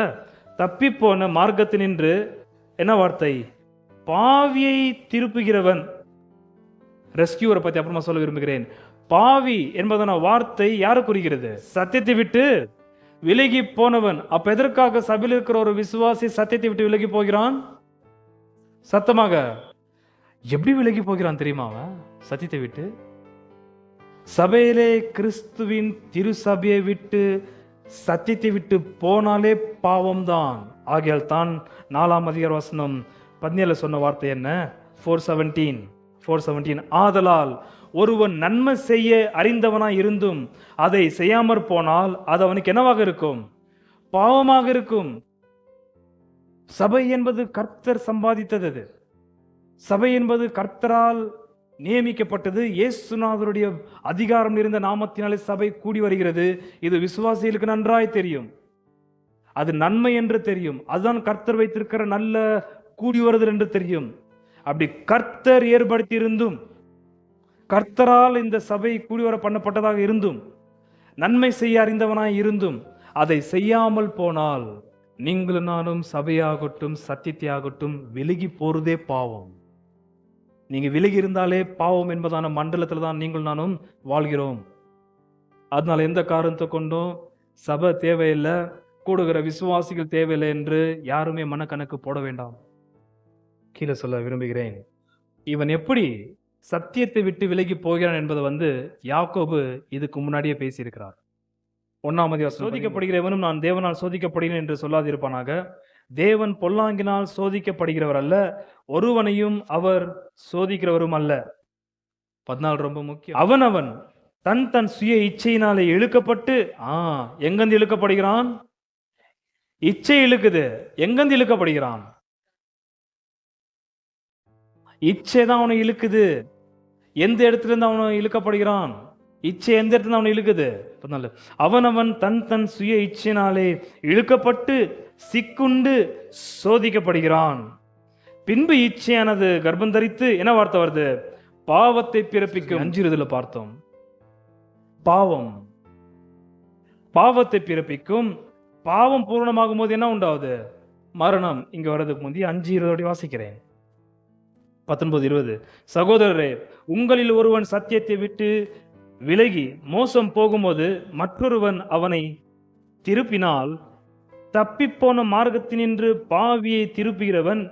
தப்பி போன மார்க்கத்தினின்று என்ன வார்த்தை? பாவியை திருப்புகிறவன். ரெஸ்கியூரை பத்தி அப்புறமா சொல்ல விரும்புகிறேன். பாவி என்பதான வார்த்தை யாரை குறிக்கிறது? சத்தியத்தை விட்டு விலகி போனவன். அப்ப எதற்காக சபையில் இருக்கிற ஒரு விசுவாசி சத்தியத்தை விட்டு விலகி போகிறான்? சத்தமாக எப்படி விலகி போகிறான் தெரியுமா? அவன் சத்தியத்தை விட்டு, சபையிலே கிறிஸ்துவின் திரு சபையை விட்டு சத்தியத்தை விட்டு போனாலே பாவம்தான். ஆகையால் தான் 4ஆம் அதிகார வசனம் 17 சொன்ன வார்த்தை என்ன? 4:17. ஆதலால் ஒருவன் நன்மை செய்ய அறிந்தவனாய் இருந்தும் அதை செய்யாமற் போனால் அது அவனுக்கு என்னவாக இருக்கும்? பாவமாக இருக்கும். சபை என்பது கர்த்தர் சம்பாதித்தது. சபை என்பது கர்த்தரால் நியமிக்கப்பட்டது. இயேசுநாதருடைய அதிகாரம் இருந்த நாமத்தினாலே சபை கூடி வருகிறது. இது விசுவாசிகளுக்கு நன்றாய் தெரியும். அது நன்மை என்று தெரியும். அதுதான் கர்த்தர் வைத்திருக்கிற நல்ல கூடி வருதல் என்று தெரியும். அப்படி கர்த்தர் ஏற்படுத்தி இருந்தும், கர்த்தரால் இந்த சபை கூடிவர பண்ணப்பட்டதாக இருந்தும், நன்மை செய்ய அறிந்தவனாய் இருந்தும் அதை செய்யாமல் போனால் நீங்களும் நானும் சபையாகட்டும் சத்தியத்தையாகட்டும் விலகி போறதே பாவம். நீங்க விலகி இருந்தாலே பாவம் என்பதான மண்டலத்தில் தான் நீங்கள் நானும் வாழ்கிறோம். அதனால எந்த காரணத்தை கொண்டும் சபை தேவையில்லை, கூடுகிற விசுவாசிகள் தேவையில்லை என்று யாருமே மனக்கணக்கு போட வேண்டாம். கீழே சொல்ல விரும்புகிறேன். இவன் எப்படி சத்தியத்தை விட்டு விலகி போகிறான் என்பதை வந்து யாக்கோபு இதுக்கு முன்னாடியே பேசியிருக்கிறார். 1ஆம் அதிகாரம், சோதிக்கப்படுகிறவனும் நான் தேவனால் சோதிக்கப்படுகிறேன் என்று சொல்லாதிருப்பானாக. தேவன் பொல்லாங்கினால் சோதிக்கப்படுகிறவர் அல்ல, ஒருவனையும் அவர் சோதிக்கிறவரும் அல்ல. 14 ரொம்ப முக்கியம். அவனவன் தன் தன் சுய இச்சையினாலே இழுக்கப்பட்டு எங்கிருந்து இழுக்கப்படுகிறான்? இச்சை இழுக்குது. எங்கிருந்து இழுக்கப்படுகிறான்? இச்சை தான் அவனை இழுக்குது. எந்த இடத்துல இருந்து அவன் இழுக்கப்படுகிறான்? இச்சை எந்த இடத்துல அவனை இழுக்குது? அவனவன் தன் தன் சுய இச்சையினாலே இழுக்கப்பட்டு சிக்குண்டு சோதிக்கப்படுகிறான். பின்பு இச்சையானது கர்ப்பம் தரித்து என்ன வார்த்தை வருது? பாவத்தை பிறப்பிக்கும். 5 பார்த்தோம். பாவத்தை பிறப்பிக்கும். பாவம் பூரணமாகும் போது என்ன உண்டாவது? மரணம். இங்க வர்றதுக்கு முந்தி 5:20 வாசிக்கிறேன். 19:20. சகோதரரே, உங்களில் ஒருவன் சத்தியத்தை விட்டு விலகி மோசம் போகும்போது மற்றொருவன் அவனை திருப்பினால், தப்பிப்போன மார்க்கத்தினின்று பாவியை திருப்புகிறவன்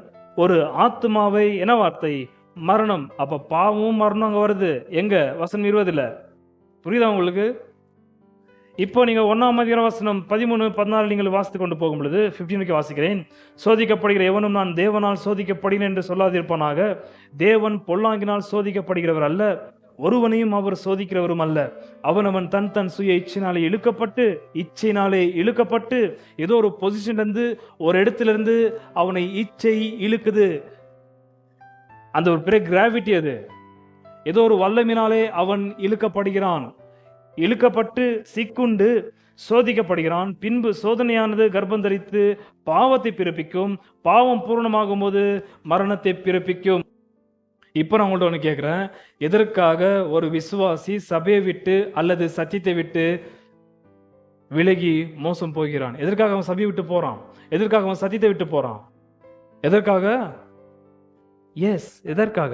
ஒரு ஆத்துமாவை என்ன வார்த்தை? மரணம். அப்ப பாவமும் மரணம் அங்க வருது. எங்க? வசனம் 20. புரியுதா உங்களுக்கு? இப்போ நீங்க 1ஆம் அதிகாரம் வசனம் 13, 14 நீங்கள் வாசித்து கொண்டு போகும் பொழுது 15 வாசிக்கிறேன். சோதிக்கப்படுகிற எவனும் நான் தேவனால் சோதிக்கப்படுகிறேன் என்று சொல்லாதிருப்பானாக. தேவன் பொல்லாங்கினால் சோதிக்கப்படுகிறவர் அல்ல, ஒருவனையும் அவர் சோதிக்கிறவரும் அல்ல. அவனவன் தன் தன் சுய இச்சையினாலே இழுக்கப்பட்டு ஏதோ ஒரு பொசிஷன்ல இருந்து ஒரு இடத்துல இருந்து அவனை இச்சை இழுக்குது. அந்த ஒரு பெரிய கிராவிட்டி, அது ஏதோ ஒரு வல்லமினாலே அவன் இழுக்கப்பட்டு சிக்குண்டு சோதிக்கப்படுகிறான். பின்பு சோதனையானது கர்ப்பம் தரித்து பாவத்தை பிறப்பிக்கும். பாவம் பூரணமாகும் போது மரணத்தை பிறப்பிக்கும். இப்போ நான் உங்கள்ட்ட ஒன்று கேட்குறேன். எதற்காக ஒரு விசுவாசி சபையை விட்டு அல்லது சத்தியத்தை விட்டு விலகி மோசம் போகிறான்? எதற்காக அவன் சபையை விட்டு போறான்? எதற்காக அவன் சத்தியத்தை விட்டு போறான்? எதற்காக? எதற்காக?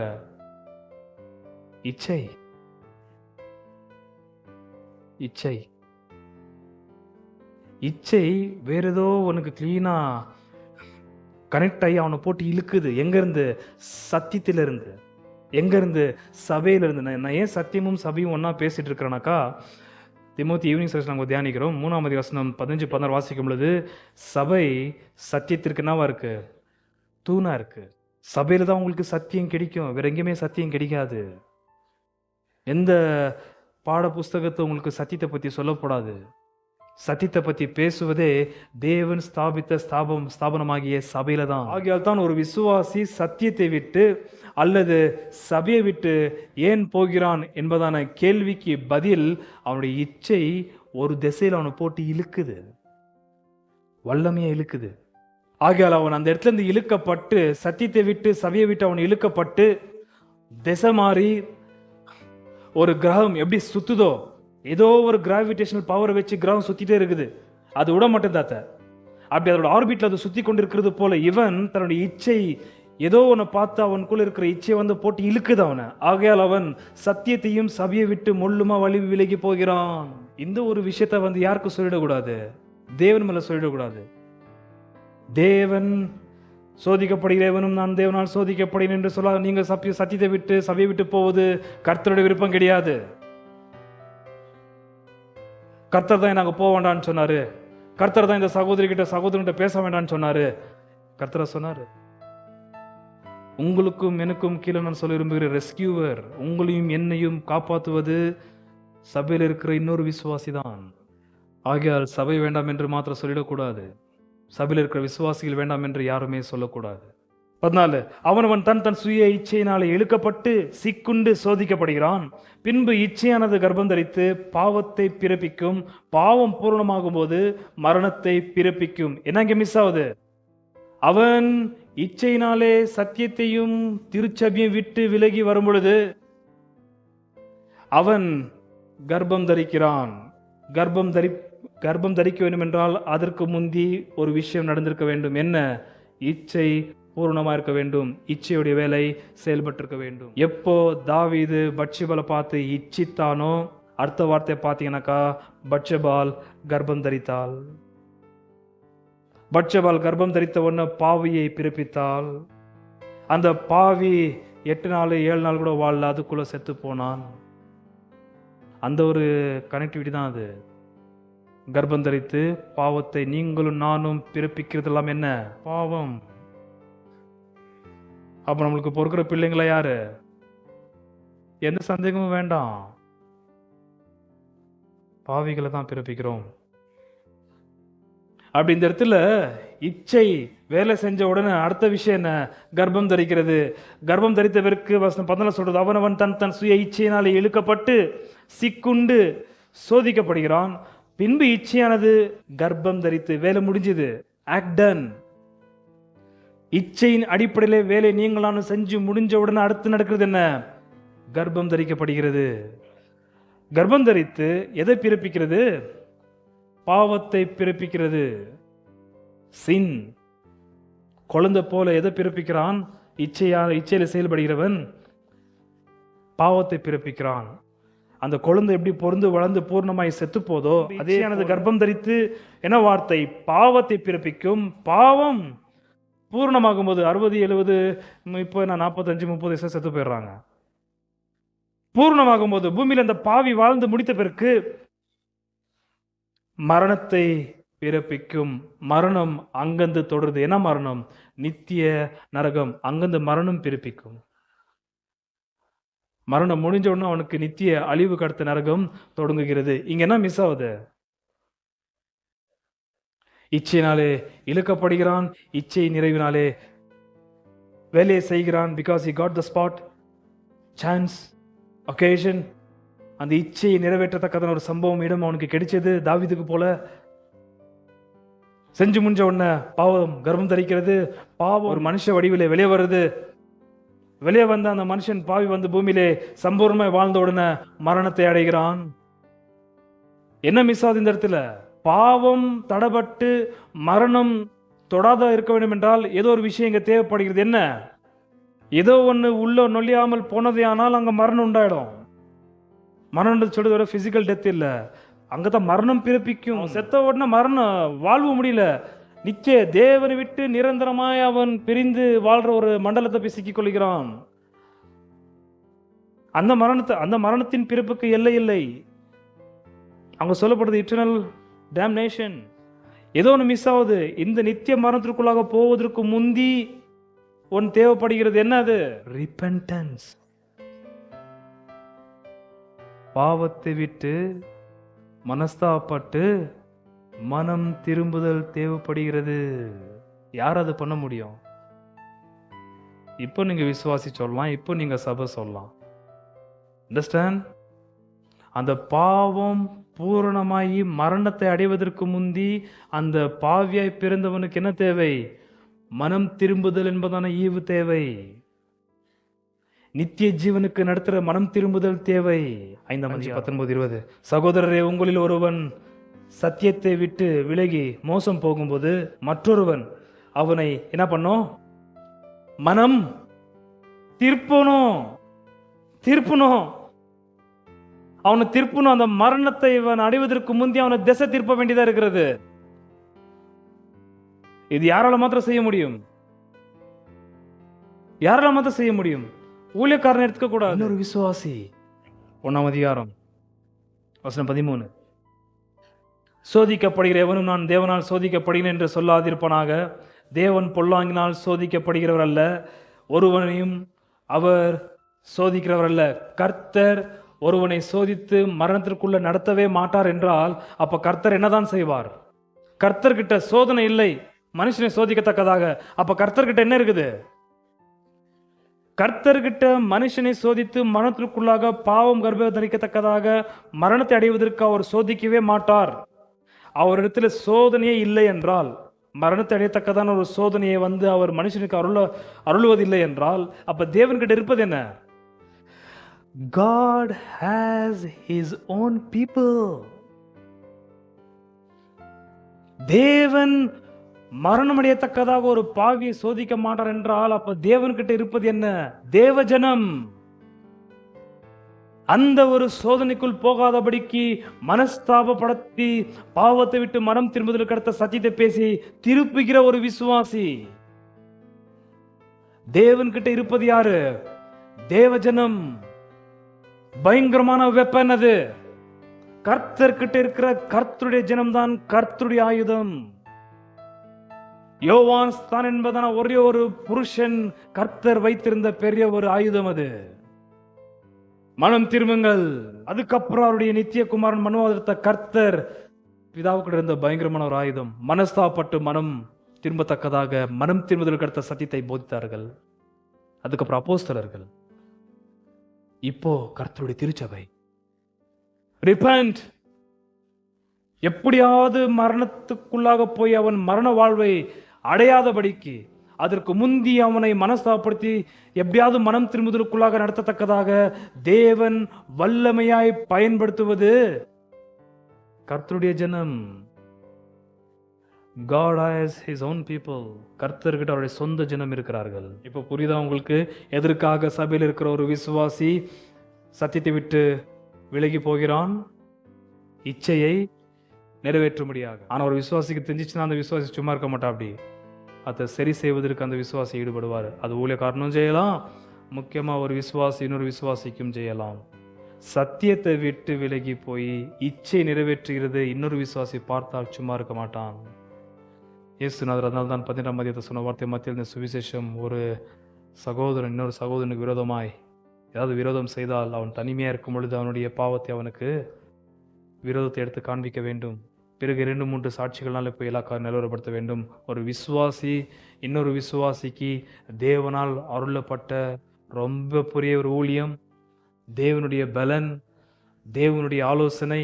இச்சை வேற ஏதோ உனக்கு கிளீனா கனெக்ட் ஆகி அவனை போட்டு இழுக்குது. எங்க இருந்து? சத்தியத்திலிருந்து. எங்க இருந்து? சபையில இருந்து. நான் ஏன் சத்தியமும் சபையும் ஒன்னா பேசிட்டு இருக்கிறேனாக்கா, திமோத்தி ஈவினிங் செஷன் நாங்கள் தியானிக்கிறோம். 3ஆம் வசனம் 15, 16 வாசிக்கும் பொழுது சபை சத்தியத்திற்கு என்னவா இருக்கு? தூணா இருக்கு. சபையில தான் உங்களுக்கு சத்தியம் கிடைக்கும். வேற எங்கேயுமே சத்தியம் கிடைக்காது. எந்த பாட புஸ்தகத்தை உங்களுக்கு சத்தியத்தை பத்தி சொல்லப்படாது. சத்தியத்தை பத்தி பேசுவதே தேவன் ஸ்தாபித்த ஸ்தாபனமாகிய சபையில தான். ஆகையால் தான் ஒரு விசுவாசி சத்தியத்தை விட்டு அல்லது சபையை விட்டு ஏன் போகிறான் என்பதான கேள்விக்கு பதில், அவனுடைய இச்சை ஒரு திசையில் அவனை போட்டு இழுக்குது, வல்லமையை இழுக்குது. ஆகையால் அவன் அந்த இடத்துல இருந்து இழுக்கப்பட்டு, சத்தியத்தை விட்டு சபையை விட்டு அவன் இழுக்கப்பட்டு திசை மாறி, ஒரு கிரகம் எப்படி சுத்துதோ, ஏதோ ஒரு கிராவிடேஷனல் பவர் வச்சு கிரகம் சுத்திட்டே இருக்குது, அது விட மாட்டேன். அப்படி அதோட ஆர்பிட்ல அது சுத்தி கொண்டு இருக்கிறது போல இவன் தன்னுடைய இச்சை ஏதோ ஒன்று பார்த்து அவனுக்குள்ள இருக்கிற இச்சை வந்து போட்டு இழுக்குது அவனை. ஆகையால் அவன் சத்தியத்தையும் சபையை விட்டு முள்ளுமா விலகி போகிறான். இந்த ஒரு விஷயத்த வந்து யாருக்கு சொல்லிடக்கூடாது? தேவன் மேல சொல்லிடக்கூடாது. தேவன் சோதிக்கப்படுகிறவனும் நான் தேவனால் சோதிக்கப்படுகிறேன் என்று சொல்ல, நீங்க சத்தியத்தை விட்டு சபையை விட்டு போவது கர்த்தருடைய விருப்பம் கிடையாது. கர்த்தர் தான் நாங்க போக வேண்டாம்னு சொன்னாரு. கர்த்தர் தான் இந்த சகோதரன்கிட்ட பேச வேண்டாம்னு சொன்னாரு. கர்த்தர் சொன்னாரு, உங்களுக்கும் எனக்கும் கீழே நான் சொல்ல விரும்புகிற ரெஸ்கியூவர், உங்களையும் என்னையும் காப்பாற்றுவது சபையில் இருக்கிற இன்னொரு விசுவாசி தான். ஆகையால் சபை வேண்டாம் என்று மாத்திரம் சொல்லிடக்கூடாது. சபையில் இருக்கிற விசுவாசிகள் வேண்டாம் என்று யாருமே சொல்லக்கூடாது. 14, அவனவன் தன் தன் சுய இச்சையினாலே இழுக்கப்பட்டு சிக்குண்டு சோதிக்கப்படுகிறான். பின்பு இச்சையானது கர்ப்பம் தரித்து பாவத்தை பிறப்பிக்கும். பாவம் பூரணமாகும் போது மரணத்தை பிறப்பிக்கும். என்னங்க மிஸ் ஆகுது? அவன் இச்சையினாலே சத்தியத்தையும் திருச்சபையும் விட்டு விலகி வரும் பொழுது அவன் கர்ப்பம் தரிக்கிறான். கர்ப்பம் தரிக்க வேண்டும் என்றால் அதற்கு முந்தி ஒரு விஷயம் நடந்திருக்க வேண்டும். என்ன? இச்சை பூர்ணமா இருக்க வேண்டும். இச்சையுடைய வேலை செயல்பட்டிருக்க வேண்டும். எப்போ தாவீது பட்சபாலை பார்த்து இச்சித்தானோ, அடுத்த வார்த்தை பார்த்தீங்கன்னாக்கா பட்சபால் கர்ப்பம் தரித்தாள். பட்சபால் கர்ப்பம் தரித்த உடனே பாவியை பிறப்பித்தாள். அந்த பாவி 8 நாள் 7 நாள் கூட வாழல, அதுக்குள்ள செத்து போனான். அந்த ஒரு கனெக்டிவிட்டி தான் அது. கர்ப்பம் தரித்து பாவத்தை நீங்களும் நானும் பிறப்பிக்கிறது எல்லாம் என்ன? பாவம். அப்ப நம்மளுக்கு பொறுக்கிற பிள்ளைங்களா யாரு? எந்த சந்தேகமும் வேண்டாம். பாவிகளை தான் பிறப்பிக்கிறோம். அப்படி இந்த இடத்துல இச்சை வேலை செஞ்ச உடனே அடுத்த விஷயம் என்ன? கர்ப்பம் தரிக்கிறது. கர்ப்பம் தரித்தவருக்கு வசனம் 14 சொல்றது, அவனவன் தன் தன் சுய இச்சையினாலே இழுக்கப்பட்டு சிக்குண்டு சோதிக்கப்படுகிறான். பின்பு இச்சையானது கர்ப்பம் தரித்து வேலை முடிஞ்சது, ஆக்ட் டன். இச்சையின் அடிப்படையிலே வேலை நீங்களானு செஞ்சு முடிஞ்ச உடனே அடுத்து நடக்கிறது என்ன? கர்ப்பம் தரிக்கப்படுகிறது. கர்ப்பம் தரித்து எதை பிறப்பிக்கிறது? பாவத்தை பிறப்பிக்கிறது. சின். குழந்தை போல எதை பிறப்பிக்கிறான்? இச்சையில செயல்படுகிறவன் பாவத்தை பிறப்பிக்கிறான். அந்த குழந்தை எப்படி பொருந்து வளர்ந்து பூர்ணமாய் செத்து போதோ அதேயானது கர்ப்பம் தரித்து என்ன வார்த்தை? பாவத்தை பிறப்பிக்கும். பாவம் பூர்ணமாகும் போது 60, 70, இப்போ நான் 45, 30 வயசு செத்து போயிடுறாங்க. பூர்ணமாகும் போது பூமியில் அந்த பாவி வாழ்ந்து முடித்த பிறகு மரணத்தை பிறப்பிக்கும். மரணம் அங்கந்து தொடருது. என்ன மரணம்? நித்திய நரகம். அங்கந்து மரணம் பிறப்பிக்கும். மரணம் முடிஞ்ச உடனே அவனுக்கு நித்திய அழிவு கடத்த நரகம் தொடங்குகிறது. இங்க என்ன மிஸ் ஆகுது? இச்சையினாலே இழுக்கப்படுகிறான். இச்சை நிறைவினாலே வேலையை செய்கிறான். Because he got the spot, chance, occasion. அந்த இச்சையை நிறைவேற்றத்தக்கதான ஒரு சம்பவம் இடம் அவனுக்கு கிடைச்சது. தாவீதுக்கு போல செஞ்சு முடிஞ்ச உடனே பாவம் கர்ப்பம் தரிக்கிறது. பாவம் ஒரு மனுஷ வடிவிலே வெளியே வருது. வெளியே வந்த அந்த மனுஷன் பாவி வந்து பூமியிலே சம்பூர்ணமாய் வாழ்ந்த உடனே மரணத்தை அடைகிறான். என்ன மிஸ் ஆகுது இந்த இடத்துல? பாவம் தடபட்டு மரணம் தொடாத இருக்க வேண்டும் என்றால் ஏதோ ஒரு விஷயம் இங்க தேவைப்படுகிறது. என்ன? ஏதோ ஒன்று உள்ள நொழியாமல் போனதே ஆனால் அங்க மரணம் உண்டாயிடும். மரணம் சொல்றது ஒரு பிசிக்கல் டெத் இல்ல, அங்கதான் மரணம் பிறப்பிக்கும். செத்த உடனே மரணம் வாழ்வு முடியல. நிச்சய தேவனை விட்டு நிரந்தரமாய் அவன் பிரிந்து வாழ்ற ஒரு மண்டலத்தை போய் சிக்கிக் கொள்கிறான். அந்த மரணத்தின் பிறப்புக்கு எல்லை இல்லை. அவங்க சொல்லப்படுறது இட்டர்னல் டேம்னேஷன். ஏதோ ஒன்று மிஸ் ஆகுது. இந்த நித்திய மரணத்திற்குள்ளாக போவதற்கு முந்தி ஒன்று தேவைப்படுகிறது. என்ன அது? ரிபென்டன்ஸ். பாவத்தை விட்டு மனஸ்தாபப்பட்டு மனம் திரும்புதல் தேவைப்படுகிறது. யார் அது பண்ண முடியும்? இப்போ நீங்க விசுவாசி சொல்லலாம், இப்போ நீங்க சபை சொல்லலாம். அண்டர்ஸ்டாண்ட்? அந்த பாவம் பூரணமாகி மரணத்தை அடைவதற்கு முந்தி அந்த பாவியாய் பிறந்தவனுக்கு என்ன தேவை? மனம் திரும்புதல் என்பதான ஈவு தேவை. நித்திய ஜீவனுக்கு நடத்துற மனம் திரும்புதல் தேவை. 5:19-20. சகோதரரே, உங்களில் ஒருவன் சத்தியத்தை விட்டு விலகி மோசம் போகும்போது மற்றொருவன் அவனை என்ன பண்ணும்? மனம் திருப்பணும். அவனை திருப்பணும். அந்த மரணத்தை இவன் அடைவதற்கு முந்தி அவனை திசை திருப்ப வேண்டியதா இருக்கிறது. இது யாரால மாத்திரம் செய்ய முடியும்? யாரால மாத்திரம் செய்ய முடியும்? ஊழியக்காரன் எடுத்துக்க கூடாது. இன்னொரு விசுவாசி 1ஆம் அதிகாரம் வசனம் 13. சோதிக்கப்படுகிற எவனும் நான் தேவனால் சோதிக்கப்படுகிறேன் என்று சொல்லாதிருப்பனாக. தேவன் பொல்லாங்கினால் சோதிக்கப்படுகிறவர் அல்ல, ஒருவனையும் அவர் சோதிக்கிறவர் அல்ல. கர்த்தர் ஒருவனை சோதித்து மரணத்திற்குள்ள நடத்தவே மாட்டார் என்றால் அப்ப கர்த்தர் என்னதான் செய்வார்? கர்த்தர்கிட்ட சோதனை இல்லை மனுஷனை சோதிக்கத்தக்கதாக. அப்ப கர்த்தர்கிட்ட என்ன இருக்குது? கர்த்தர்கிட்ட மனுஷனை சோதித்து மரணத்திற்குள்ளாக பாவம் கர்ப்பம் தரிக்கத்தக்கதாக மரணத்தை அடைவதற்கு அவர் சோதிக்கவே மாட்டார். அவரிடத்துல சோதனையே இல்லை என்றால், மரணத்தை அடையத்தக்கதான ஒரு சோதனையை வந்து அவர் மனுஷனுக்கு அருளுவதில்லை என்றால் அப்ப தேவன்கிட்ட இருப்பது என்ன? God has his own people. தேவன் மரணமடையத்தக்கதாக ஒரு பாவியை சோதிக்க மாட்டார் என்றால் அப்ப தேவன்கிட்ட இருப்பது என்ன? தேவஜனம். அந்த ஒரு சோதனைக்குள் போகாதபடிக்கு மனஸ்தாபப்படுத்தி பாவத்தை விட்டு மனம் திரும்புதலுக்கு அடுத்த சத்தியத்தை பேசி திருப்புகிற ஒரு விசுவாசி. தேவன்கிட்ட இருப்பது யாரு? தேவஜனம். பயங்கரமான வெப்பன் அது. கர்த்தர்கிட்ட இருக்கிற கர்த்தருடைய ஜனம்தான் கர்த்தருடைய ஆயுதம். யோவான் ஸ்தான் என்பதான ஒரே ஒரு புருஷன் கர்த்தர் வைத்திருந்த பெரிய ஒரு ஆயுதம் அது. மனம் திரும்புங்கள். அதுக்கப்புறம் அவருடைய நித்திய குமாரன் மனோதரத்த கர்த்தர் பிதாவுக்கு இருந்த பயங்கரமான ஒரு ஆயுதம். மனஸ்தாப்பட்டு மனம் திரும்பத்தக்கதாக மனம் திரும்புதலுக்கு அடுத்த சத்தியத்தை போதித்தார்கள். அதுக்கப்புறம் அப்போஸ்தலர்கள். இப்போ கர்த்தருடைய திருச்சபை. ரிப்பன்ட். எப்படியாவது மரணத்துக்குள்ளாக போய் அவன் மரண வாழ்வை அடையாதபடிக்கு, அதற்கு முந்தி அவனை மனஸ்தாபப்படுத்தி எப்படியாவது மனம் திரும்புதலுக்குள்ளாக நடத்தத்தக்கதாக தேவன் வல்லமையாய் பயன்படுத்துவது கர்த்தருடைய ஜனம். God has his own people. கர்த்தர்கிட்ட அவருடைய சொந்த ஜனம் இருக்கிறார்கள். இப்போ புரியுதா உங்களுக்கு? எதற்காக சபையில் இருக்கிற ஒரு விசுவாசி சத்தியத்தை விட்டு விலகி போகிறான்? இச்சையை நிறைவேற்ற முடியாது. ஆனா ஒரு விசுவாசிக்கு தெரிஞ்சிச்சுன்னா அந்த விசுவாசி சும்மா இருக்க மாட்டா. அப்படி அதை சரி செய்வதற்கு அந்த விசுவாசி ஈடுபடுவார். அது ஊழியக்காரனும் செய்யலாம், முக்கியமா ஒரு விசுவாசி இன்னொரு விசுவாசிக்கும் செய்யலாம். சத்தியத்தை விட்டு விலகி போய் இச்சை நிறைவேற்றுகிறது இன்னொரு விசுவாசி பார்த்தால் சும்மா இருக்க மாட்டான். இயேசுநாதர் அதனால தான் 15ஆம் அதிகாரத்தை சொன்ன வார்த்தை மத்தியில் இந்த சுவிசேஷம், ஒரு சகோதரன் இன்னொரு சகோதரனுக்கு விரோதமாய் ஏதாவது விரோதம் செய்தால் அவன் தனிமையாக இருக்கும் பொழுது அவனுடைய பாவத்தை அவனுக்கு விரோதத்தை எடுத்து காண்பிக்க வேண்டும். பிறகு 2-3 சாட்சிகளால் போய் எல்லா நிலவரப்படுத்த வேண்டும். ஒரு விசுவாசி இன்னொரு விசுவாசிக்கு தேவனால் அருளப்பட்ட ரொம்ப பெரிய ஒரு ஊழியம், தேவனுடைய பலன், தேவனுடைய ஆலோசனை,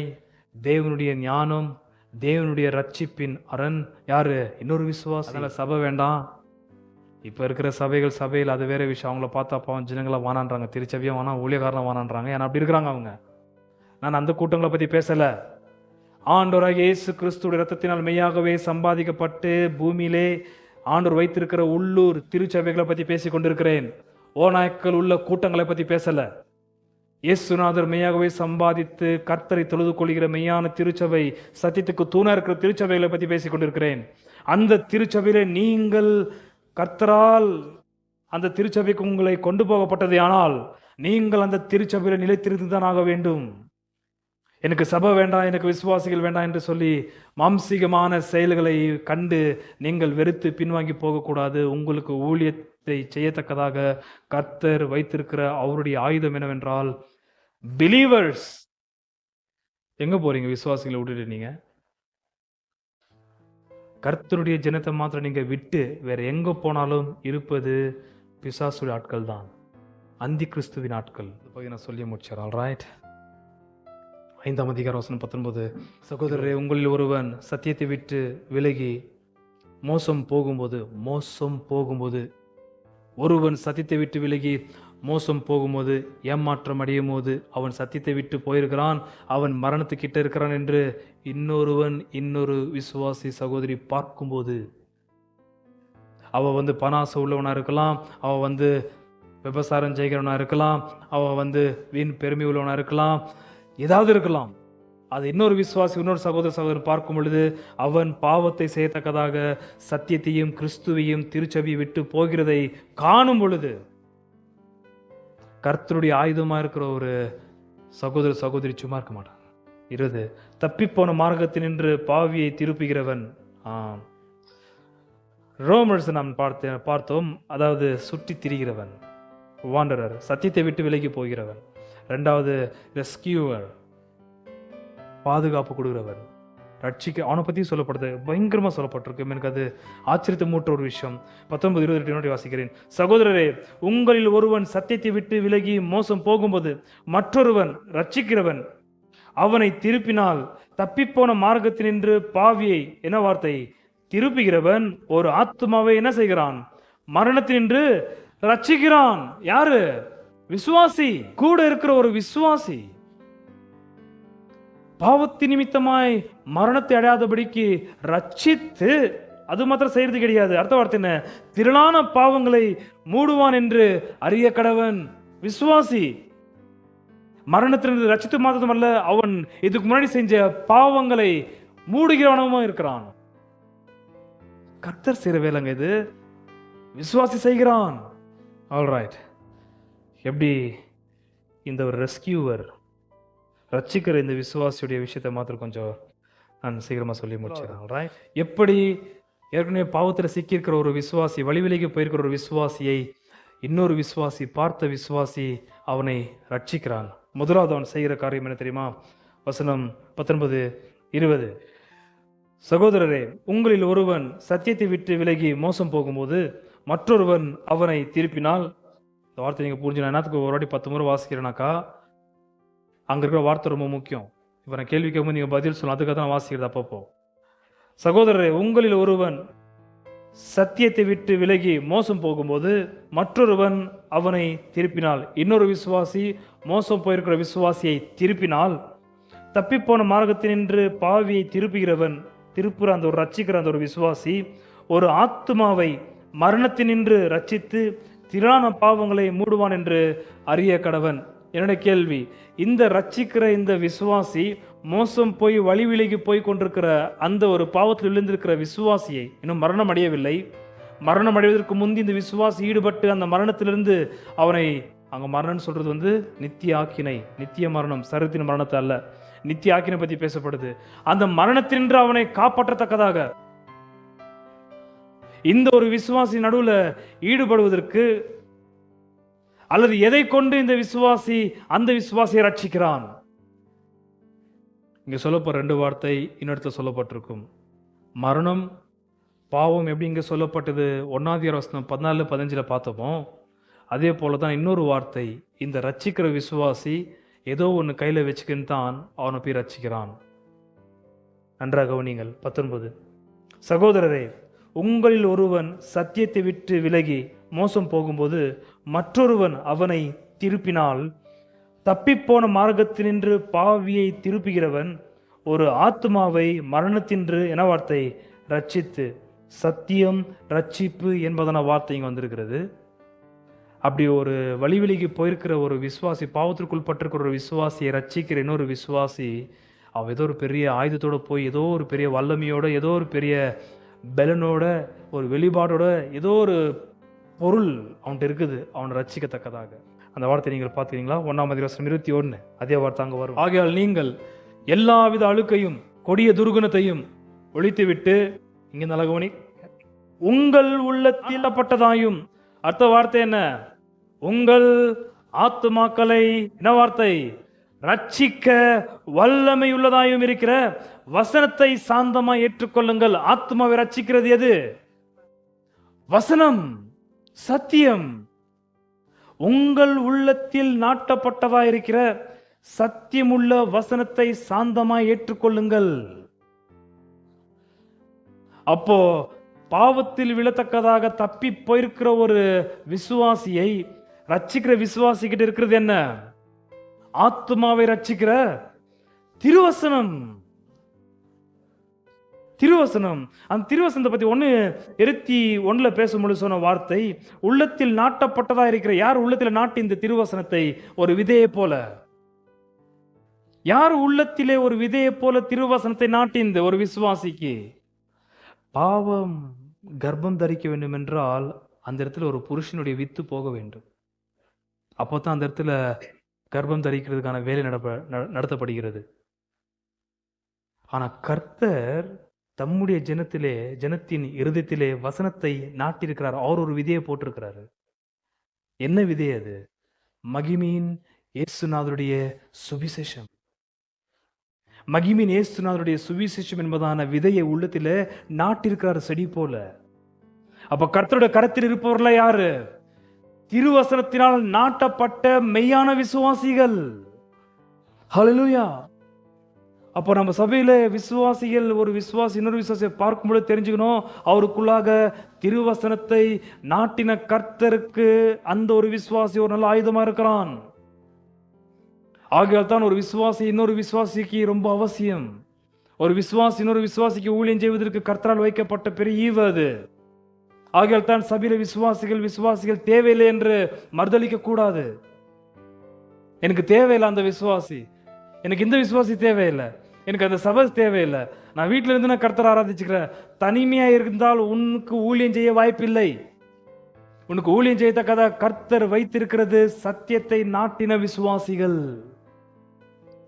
தேவனுடைய ஞானம், தேவனுடைய ரட்சிப்பின் அரண் யாரு? இன்னொரு விசுவாசி. அதனால சபை வேண்டாம். இப்போ இருக்கிற சபையில் அது வேற விஷயம். அவங்கள பார்த்தா பாவம் ஜனங்களை வானான்றாங்க, திருச்சபையும் வானா, ஊழியக்காரலாம் வானான்றாங்க. ஏன்னா அப்படி இருக்கிறாங்க அவங்க. நான் அந்த கூட்டங்களை பற்றி பேசலை. ஆண்டவராகிய இயேசு கிறிஸ்துவின் இரத்தத்தினால் மெய்யாகவே சம்பாதிக்கப்பட்டு பூமியிலே ஆண்டவர் வைத்திருக்கிற உள்ளூர் திருச்சபைகளை பற்றி பேசி கொண்டிருக்கிறேன். ஓநாய்க்கள் உள்ள கூட்டங்களை பற்றி பேசலை. இயேசுநாதர் மெய்யாகவே சம்பாதித்து கர்த்தரை தொழுது கொள்கிற மெய்யான திருச்சபை, சத்தியத்துக்கு தூணா இருக்கிற திருச்சபைகளை பற்றி பேசிக் கொண்டிருக்கிறேன். அந்த திருச்சபையில நீங்கள் கர்த்தரால் அந்த திருச்சபைக்கு உங்களை கொண்டு போகப்பட்டது. ஆனால் நீங்கள் அந்த திருச்சபையில நிலைத்திருந்துதான் ஆக வேண்டும். எனக்கு சபை வேண்டாம், எனக்கு விசுவாசிகள் வேண்டாம் என்று சொல்லி மாம்சீகமான செயல்களை கண்டு நீங்கள் வெறுத்து பின்வாங்கி போகக்கூடாது. உங்களுக்கு ஊழியத்தை செய்யத்தக்கதாக கர்த்தர் வைத்திருக்கிற அவருடைய ஆயுதம் என்னவென்றால் பிலீவர்ஸ். எங்க போறீங்க விசுவாசிகளை விட்டுட்டு? நீங்க கர்த்தருடைய ஜனத்தை மாத்திரம் நீங்க விட்டு வேற எங்க போனாலும் இருப்பது பிசாசுடைய ஆட்கள் தான், அந்தி கிறிஸ்துவின் ஆட்கள். நான் சொல்லி முடிச்சார். ஆல்ரைட். 5ஆம் அதிகாரம் வசனம் 19. சகோதரரே, உங்களில் ஒருவன் சத்தியத்தை விட்டு விலகி மோசம் போகும்போது ஒருவன் சத்தியத்தை விட்டு விலகி மோசம் போகும்போது, ஏமாற்றம் அடையும் போது அவன் சத்தியத்தை விட்டு போயிருக்கிறான், அவன் மரணத்துக்கிட்ட இருக்கிறான் என்று இன்னொரு விசுவாசி சகோதரி பார்க்கும்போது, அவ பணாசை உள்ளவனா இருக்கலாம், அவ விபசாரம் செய்கிறவனா இருக்கலாம், அவ வீண் பெருமை உள்ளவனா இருக்கலாம், ஏதாவது இருக்கலாம். அது இன்னொரு விசுவாசி இன்னொரு சகோதரன் பார்க்கும் பொழுது அவன் பாவத்தை செய்யத்தக்கதாக சத்தியத்தையும் கிறிஸ்துவையும் திருச்சபையை விட்டு போகிறதை காணும் பொழுது, கர்த்தருடைய ஆயுதமா இருக்கிற ஒரு சகோதரி சும்மா இருக்க மாட்டான். தப்பிப்போன மார்க்கத்தினின்று பாவியை திருப்புகிறவன். ரோமர்ஸ் நாம் பார்த்தோம். அதாவது சுற்றி திரிகிறவன், வாண்டரர், சத்தியத்தை விட்டு விலகி போகிறவன். 2வது ரெஸ்கியூவர், பாதுகாப்பு கொடுக்கிறவன், ரட்சிக்க. அவனை பத்தி சொல்லப்படுது, பயங்கரமா சொல்லப்பட்டிருக்கு. எனக்கு அது ஆச்சரியத்தை மூட்ட ஒரு விஷயம். 19:28 வாசிக்கிறேன். சகோதரரே, உங்களில் ஒருவன் சத்தியத்தை விட்டு விலகி மோசம் போகும்போது மற்றொருவன் ரட்சிக்கிறவன் அவனை திருப்பினால், தப்பிப்போன மார்க்கத்தினின்று பாவியை, என்ன வார்த்தை, திருப்புகிறவன் ஒரு ஆத்துமாவை என்ன செய்கிறான்? மரணத்தினின்று ரட்சிக்கிறான். யாரு? விசுவாசி. கூட இருக்கிற ஒரு விசுவாசி பாவத்தின் நிமித்தமாய் மரணத்தை அடையாதபடிக்கு ரட்சித்து, அது மாத்திரம் செய்யறது கிடையாது. அர்த்த வார்த்தை என்ன? திரளான பாவங்களை மூடுவான் என்று அறிய கடவன். விசுவாசி மரணத்திலிருந்து ரட்சித்து மாத்திரம் அல்ல, அவன் இதுக்கு முன்னாடி செஞ்ச பாவங்களை மூடுகிறவனவும் இருக்கிறான். கர்த்தர் செய்கிற வேலைங்க இது, விசுவாசி செய்கிறான். ஆல்ரைட். எப்படி இந்த ஒரு ரெஸ்கியூவர் ரட்சிக்கிற இந்த விசுவாசியுடைய விஷயத்தை மாத்திரம் கொஞ்சம் நான் சீக்கிரமா சொல்லி முடிச்சிடறேன். எப்படி ஏற்கனவே பாவத்தில் சிக்கியிருக்கிற ஒரு விசுவாசி, வழிவிலகி போயிருக்கிற ஒரு விசுவாசியை இன்னொரு விசுவாசி, பார்த்த விசுவாசி அவனை ரட்சிக்கிறான். முதலாவது அவன் செய்கிற காரியம் என்ன தெரியுமா? வசனம் 19, 20. சகோதரரே, உங்களில் ஒருவன் சத்தியத்தை விட்டு விலகி மோசம் போகும்போது மற்றொருவன் அவனை திருப்பினால், இந்த வார்த்தை நீங்க புரிஞ்சு, நான் என்னத்துக்கு ஒரு வாட்டி 10 முறை வாசிக்கிறேனாக்கா, அங்க இருக்கிற வார்த்தை ரொம்ப முக்கியம். இப்ப நான் கேள்வி கேட்கும்போது நீங்க பதில் சொல்லணும், அதுக்காக தான் வாசிக்கிறது. அப்பப்போ, சகோதரரே, உங்களில் ஒருவன் சத்தியத்தை விட்டு விலகி மோசம் போகும்போது மற்றொருவன் அவனை திருப்பினால், இன்னொரு விசுவாசி மோசம் போயிருக்கிற விசுவாசியை திருப்பினால், தப்பிப்போன மார்க்கத்தினின்று பாவியை திருப்புற அந்த ஒரு ரட்சிக்கிற அந்த ஒரு விசுவாசி ஒரு ஆத்துமாவை மரணத்தினின்று ரட்சித்து திரான பாவங்களை மூடுவான் என்று அறிய கடவன். என்னுடைய கேள்வி, இந்த ரட்சிக்கிற இந்த விசுவாசி மோசம் போய் வழி விலகி போய் கொண்டிருக்கிற அந்த ஒரு பாவத்தில் விழுந்திருக்கிற விசுவாசியை, இன்னும் மரணம் அடையவில்லை, மரணம் அடைவதற்கு முந்தி இந்த விசுவாசி ஈடுபட்டு அந்த மரணத்திலிருந்து அவனை, அங்க மரணம் சொல்றது நித்திய ஆக்கினை, நித்திய மரணம், சரீரத்தின் மரணத்தை அல்ல, நித்திய ஆக்கினை பத்தி பேசப்படுது. அந்த மரணத்தினின்று அவனை காப்பாற்றத்தக்கதாக இந்த ஒரு விசுவாசி நடுவுல ஈடுபடுவதற்கு, அல்லது எதை கொண்டு இந்த விசுவாசி அந்த விசுவாசியை ரட்சிக்கிறான்? இங்க சொல்லப்போற 2 வார்த்தை இன்னொருத்த சொல்லப்பட்டிருக்கும். மரணம், பாவம் எப்படி இங்க சொல்லப்பட்டது 1 வசனம் 14, 15 பார்த்தோமோ, அதே போலதான் இன்னொரு வார்த்தை, இந்த ரட்சிக்கிற விசுவாசி ஏதோ ஒன்று கையில வச்சுக்கின்னு தான் அவனை போய் ரட்சிக்கிறான். நன்றாக கவனிங்கள். 19. சகோதரரே, உங்களில் ஒருவன் சத்தியத்தை விட்டு விலகி மோசம் போகும்போது மற்றொருவன் அவனை திருப்பினால், தப்பிப்போன மார்க்கத்தினின்று பாவியை திருப்புகிறவன் ஒரு ஆத்மாவை மரணத்தின்று என வார்த்தை ரட்சித்து, சத்தியம் ரட்சிப்பு என்பதான வார்த்தை இங்க வந்திருக்கிறது. அப்படி ஒரு வழிவிலகி போயிருக்கிற ஒரு விசுவாசி, பாவத்திற்குள் பட்டிருக்கிற ஒரு விசுவாசியை ரட்சிக்கிற இன்னொரு விசுவாசி, அவன் ஏதோ ஒரு பெரிய ஆயுதத்தோட போய், ஏதோ ஒரு பெரிய வல்லமையோட, ஏதோ ஒரு பெரிய பலனோட, ஒரு வெளிப்பாடோட, ஏதோ ஒரு பொருள் அவன்கிட்ட இருக்குது அவனை ரட்சிக்கத்தக்கதாக. அந்த வார்த்தை நீங்கள் பார்த்துக்கிறீங்களா? 1 அதே வார்த்தை அங்க வரும். ஆகையால் நீங்கள் எல்லாவித அழுக்கையும் கொடிய துர்குணத்தையும் ஒழித்துவிட்டு, இங்க நலகவனி, உங்கள் உள்ளத்தில் பட்டதாயும், அடுத்த வார்த்தை என்ன? உங்கள் ஆத்துமாக்களை என்ன வார்த்தை? ரட்சிக்க வல்லமை உள்ளதாயும் இருக்கிற வசனத்தை சாந்தமாய் ஏற்றுக்கொள்ளுங்கள். ஆத்மாவை ரட்சிக்கிறது எது? வசனம், சத்தியம். உங்கள் உள்ளத்தில் நாட்டப்பட்டதாயிருக்கிற சத்தியமுள்ள வசனத்தை சாந்தமாய் ஏற்றுக்கொள்ளுங்கள். அப்போ பாவத்தில் விழத்தக்கதாக தப்பி போயிருக்கிற ஒரு விசுவாசியை ரட்சிக்கிற விசுவாசி கிட்ட இருக்கிறது என்ன? ஆத்மாவை ரட்சிக்கிற திருவசனம். திருவசனம். அந்த திருவசனத்தை பத்தி 1:21 பேசும்பொழுது சொன்ன வார்த்தை, உள்ளத்தில் நாட்டப்பட்டதா இருக்கிற. யார் உள்ளத்தில் நாட்டி இந்த திருவசனத்தை? ஒரு விதையை போல. யார் உள்ளத்திலே ஒரு விதையை போல திருவசனத்தை நாட்டி இந்த ஒரு விசுவாசிக்கு? பாவம் கர்ப்பம் தரிக்க வேண்டும் என்றால் அந்த இடத்துல ஒரு புருஷனுடைய வித்து போக வேண்டும். அப்போதான் அந்த இடத்துல கர்ப்பம் தரிக்கிறதுக்கான வேலை நடத்தப்படுகிறது. ஆனா கர்த்தர் தம்முடைய ஜனத்தின் இருதயத்திலே வசனத்தை நாட்டியிருக்கிறார். அவர் ஒரு விதையை போட்டிருக்கிறாரு. என்ன விதை அது? மகிமையின் இயேசுநாதருடைய சுவிசேஷம். மகிமையின் இயேசுநாதருடைய சுவிசேஷம் என்பதான விதையை உள்ளத்திலே நாட்டிருக்கிறார், செடி போல. அப்ப கர்த்தருடைய கரத்தில் இருப்பவர்கள யாரு? திருவசனத்தினால் நாட்டப்பட்ட மெய்யான விசுவாசிகள். ஹல்லேலூயா. அப்போ நம்ம சபையில விசுவாசிகள், ஒரு விசுவாசி இன்னொரு விசுவாசியை பார்க்கும்போது தெரிஞ்சுக்கணும், அவருக்குள்ளாக திருவசனத்தை நாட்டின கர்த்தருக்கு அந்த ஒரு விசுவாசி ஒரு நல்ல ஆயுதமா இருக்கிறான். ஆகையால் தான் ஒரு விசுவாசி இன்னொரு விசுவாசிக்கு ரொம்ப அவசியம். ஒரு விசுவாசி இன்னொரு விசுவாசிக்கு ஊழியம் செய்வதற்கு கர்த்தரால் வைக்கப்பட்ட பெரிய ஈவு அது. ஆகையால் தான் சபையில விசுவாசிகள் தேவையில்லை என்று மறுதளிக்க கூடாது. எனக்கு தேவையில்லை அந்த விசுவாசி, எனக்கு இந்த விசுவாசி தேவையில்லை, எனக்கு அந்த சபை தேவையில்லை, நான் வீட்டில இருந்து நான் கர்த்தரை ஆராதிச்சுக்கிறேன். தனிமையா இருந்தால் உனக்கு ஊழியம் செய்ய வாய்ப்பில்லை. உனக்கு ஊழியம் செய்யத்தக்கதா கர்த்தர் வைத்திருக்கிறது சத்தியத்தை நாட்டின விசுவாசிகள்.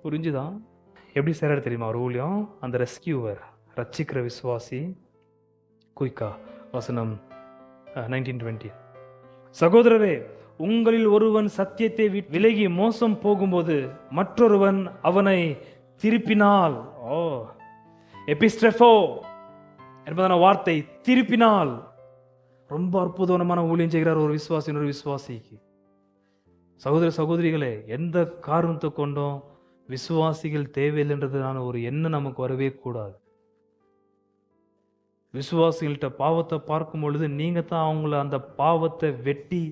புரிஞ்சுதான்? எப்படி செய்யறாரு தெரியுமா ஒரு ஊழியம்? அந்த ரெஸ்கியூவர், ரட்சிக்கிற விசுவாசி. குயிக்கா வசனம் 19-20. சகோதரரே, உங்களில் ஒருவன் சத்தியத்தை விலகி மோசம் போகும்போது மற்றொருவன் அவனை திருப்பினால், ஓ எபிஸ்ட்ரெஃபோ என்பதான வார்த்தை, திருப்பினால். ரொம்ப அற்புதமான ஊழியம் செய்கிறார் ஒரு விசுவாசி ஒரு விசுவாசிக்கு. சகோதர சகோதரிகளே, எந்த காரணத்தை கொண்டும் விசுவாசிகள் தேவையில்லைன்றதுனால ஒரு எண்ணம் நமக்கு வரவே கூடாது. விசுவாசிகள்கிட்ட பாவத்தை பார்க்கும் பொழுது நீங்க தான் அவங்கள அந்த பாவத்தை வெட்டி,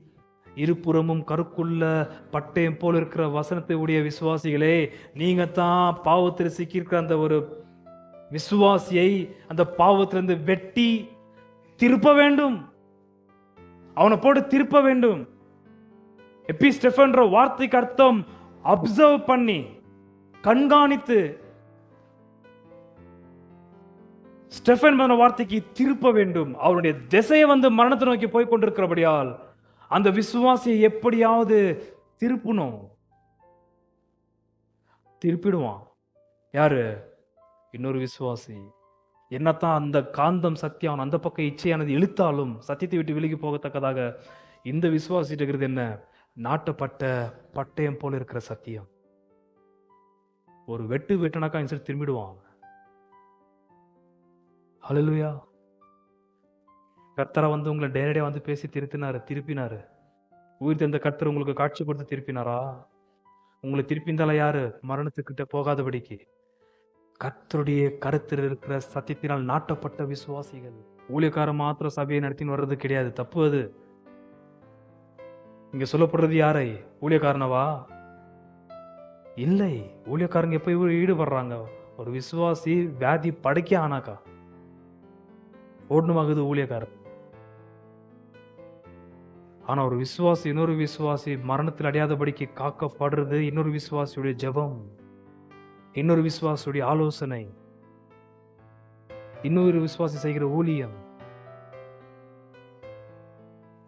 இருபுறமும் கருக்குள்ள பட்டயம் போல இருக்கிற வசனத்தை உடைய விசுவாசிகளே, நீங்க தான் பாவத்தில் சிக்கியிருக்கிற அந்த ஒரு விசுவாசியை அந்த பாவத்திலிருந்து வெட்டி திருப்ப வேண்டும். அவனை போட்டு திருப்ப வேண்டும். எபிஸ்டெஃபன்ற வார்த்தைக்கு அர்த்தம் அப்சர்வ் பண்ணி, கண்காணித்து. ஸ்டெஃபன் வார்த்தைக்கு திருப்ப வேண்டும். அவருடைய திசையை மரணத்தை நோக்கி போய் கொண்டிருக்கிறபடியால் அந்த விசுவாசியை எப்படியாவது திருப்பணும். திருப்பிடுவான். யாரு? இன்னொரு விசுவாசி. என்னத்தான் அந்த காந்தம் சத்தியம் அவன் அந்த பக்கம் இச்சையானது இழுத்தாலும் சத்தியத்தை விட்டு விலகி போகத்தக்கதாக இந்த விசுவாசிட்டு இருக்கிறது என்ன? நாட்டப்பட்ட பட்டயம் போல இருக்கிற சத்தியம். ஒரு வெட்டு வெட்டனாக்கா திரும்பிடுவான். ஹல்லேலூயா. கர்த்தரை உங்களை நேரடியா பேசி திருப்பினாரு. உயிர் தந்த கர்த்தர் உங்களுக்கு காட்சி கொடுத்து திருப்பினாரா? உங்களை திருப்பிந்தால யாரு? மரணத்துக்கிட்ட போகாதபடிக்கு கர்த்தருடைய கருத்தில் இருக்கிற சத்தியத்தினால் நாட்டப்பட்ட விசுவாசிகள். ஊழியக்காரன் மாத்திரம் சபையை நடத்தின்னு வர்றது கிடையாது, தப்பு அது. இங்க சொல்லப்படுறது யாரை? ஊழியக்காரனவா? இல்லை. ஊழியக்காரங்க எப்ப ஈடுபடுறாங்க? ஒரு விசுவாசி வியாதி படைக்க ஆனாக்கா ஓடணுமாகுது ஊழியக்காரன். ஆனா ஒரு விசுவாசி இன்னொரு விசுவாசி மரணத்தில் அடையாதபடிக்கு காக்கப்படுறது இன்னொரு விசுவாசியுடைய ஜெபம், இன்னொரு விசுவாசியுடைய ஆலோசனை, இன்னொரு விசுவாசி செய்கிற ஊழியம்.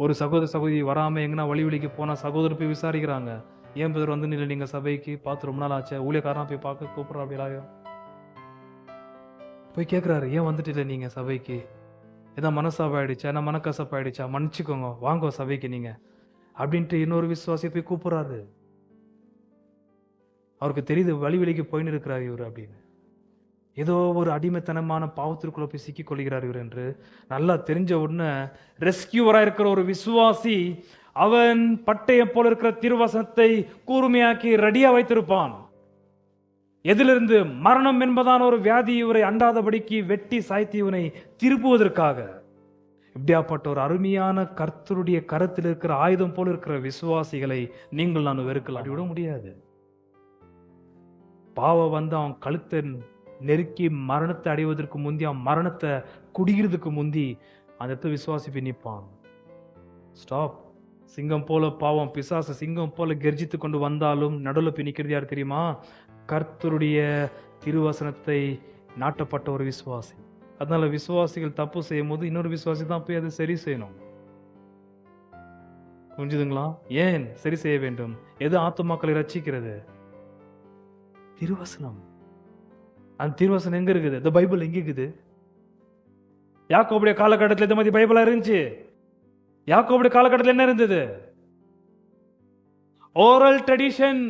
ஒரு சகோதர சகோதரி வராம எங்கன்னா வழிக்கு போனா சகோதரர் போய் விசாரிக்கிறாங்க. ஏன் பேர் இல்லை நீங்க சபைக்கு பார்த்து ரொம்ப நாள் ஆச்சு, ஊழியக்காரனா போய் பார்க்க கூப்பிடுறா அப்படிலாயும் போய் கேட்கிறாரு, ஏன் வந்துட்டு இல்லை நீங்க சபைக்கு? ஏதாவது மனசாபாயிடுச்சா, என்ன மனக்கசப்பாயிடுச்சா, மன்னிச்சுக்கோங்க, வாங்க சபைக்கு நீங்க அப்படின்ட்டு இன்னொரு விசுவாசியை போய் கூப்பிடுறாரு. அவருக்கு தெரியுது வழிக்கு போயின்னு இருக்கிறார் இவர் அப்படின்னு. ஏதோ ஒரு அடிமைத்தனமான பாவத்திற்குள்ள போய் சிக்கிக் கொள்கிறார் இவர் என்று நல்லா தெரிஞ்ச உடனே ரெஸ்கியூவரா இருக்கிற ஒரு விசுவாசி அவன் பட்டயம் போல இருக்கிற திருவசனத்தை கூர்மையாக்கி ரெடியா வைத்திருப்பான். எதிலிருந்து? மரணம் என்பதான ஒரு வியாதி இவரை அண்டாதபடிக்கு வெட்டி சாய்த்தி இவனை திருப்புவதற்காக. இப்படியாப்பட்ட ஒரு அருமையான கர்த்தருடைய கரத்தில் இருக்கிற ஆயுதம் போல இருக்கிற விசுவாசிகளை நீங்கள் நான் வெறுக்கலாம், விட முடியாது. பாவம் அவன் கழுத்தை நெருக்கி மரணத்தை அடைவதற்கு முந்தி, அவன் மரணத்தை குடிக்கிறதுக்கு முந்தி அந்த இடத்துல விசுவாசி போய் நிற்பான். ஸ்டாப். சிங்கம் போல பாவம் பிசாசு சிங்கம் போல கர்ஜித்து கொண்டு வந்தாலும் நடுவில் போய் நிற்கிறது யார் தெரியுமா? கர்த்தருடைய திருவசனத்தை நாட்டப்பட்ட ஒரு விசுவாசி. அதனால விசுவாசிகள் தப்பு செய்யும் போது இன்னொரு விசுவாசி தான் போய் அதை சரி செய்யணும். புரிஞ்சுதுங்களா? ஏன் சரி செய்ய வேண்டும்? எது ஆத்துமாக்களை ரட்சிக்கிறது? திருவசனம். அந்த திருவசனம் எங்க இருக்குது? இந்த பைபிள் எங்க இருக்குது? யாக்கோபுடைய காலகட்டத்தில் இந்த மாதிரி பைபிளா இருந்துச்சு? யாக்கோபுடைய காலகட்டத்தில் என்ன இருந்தது? Oral tradition.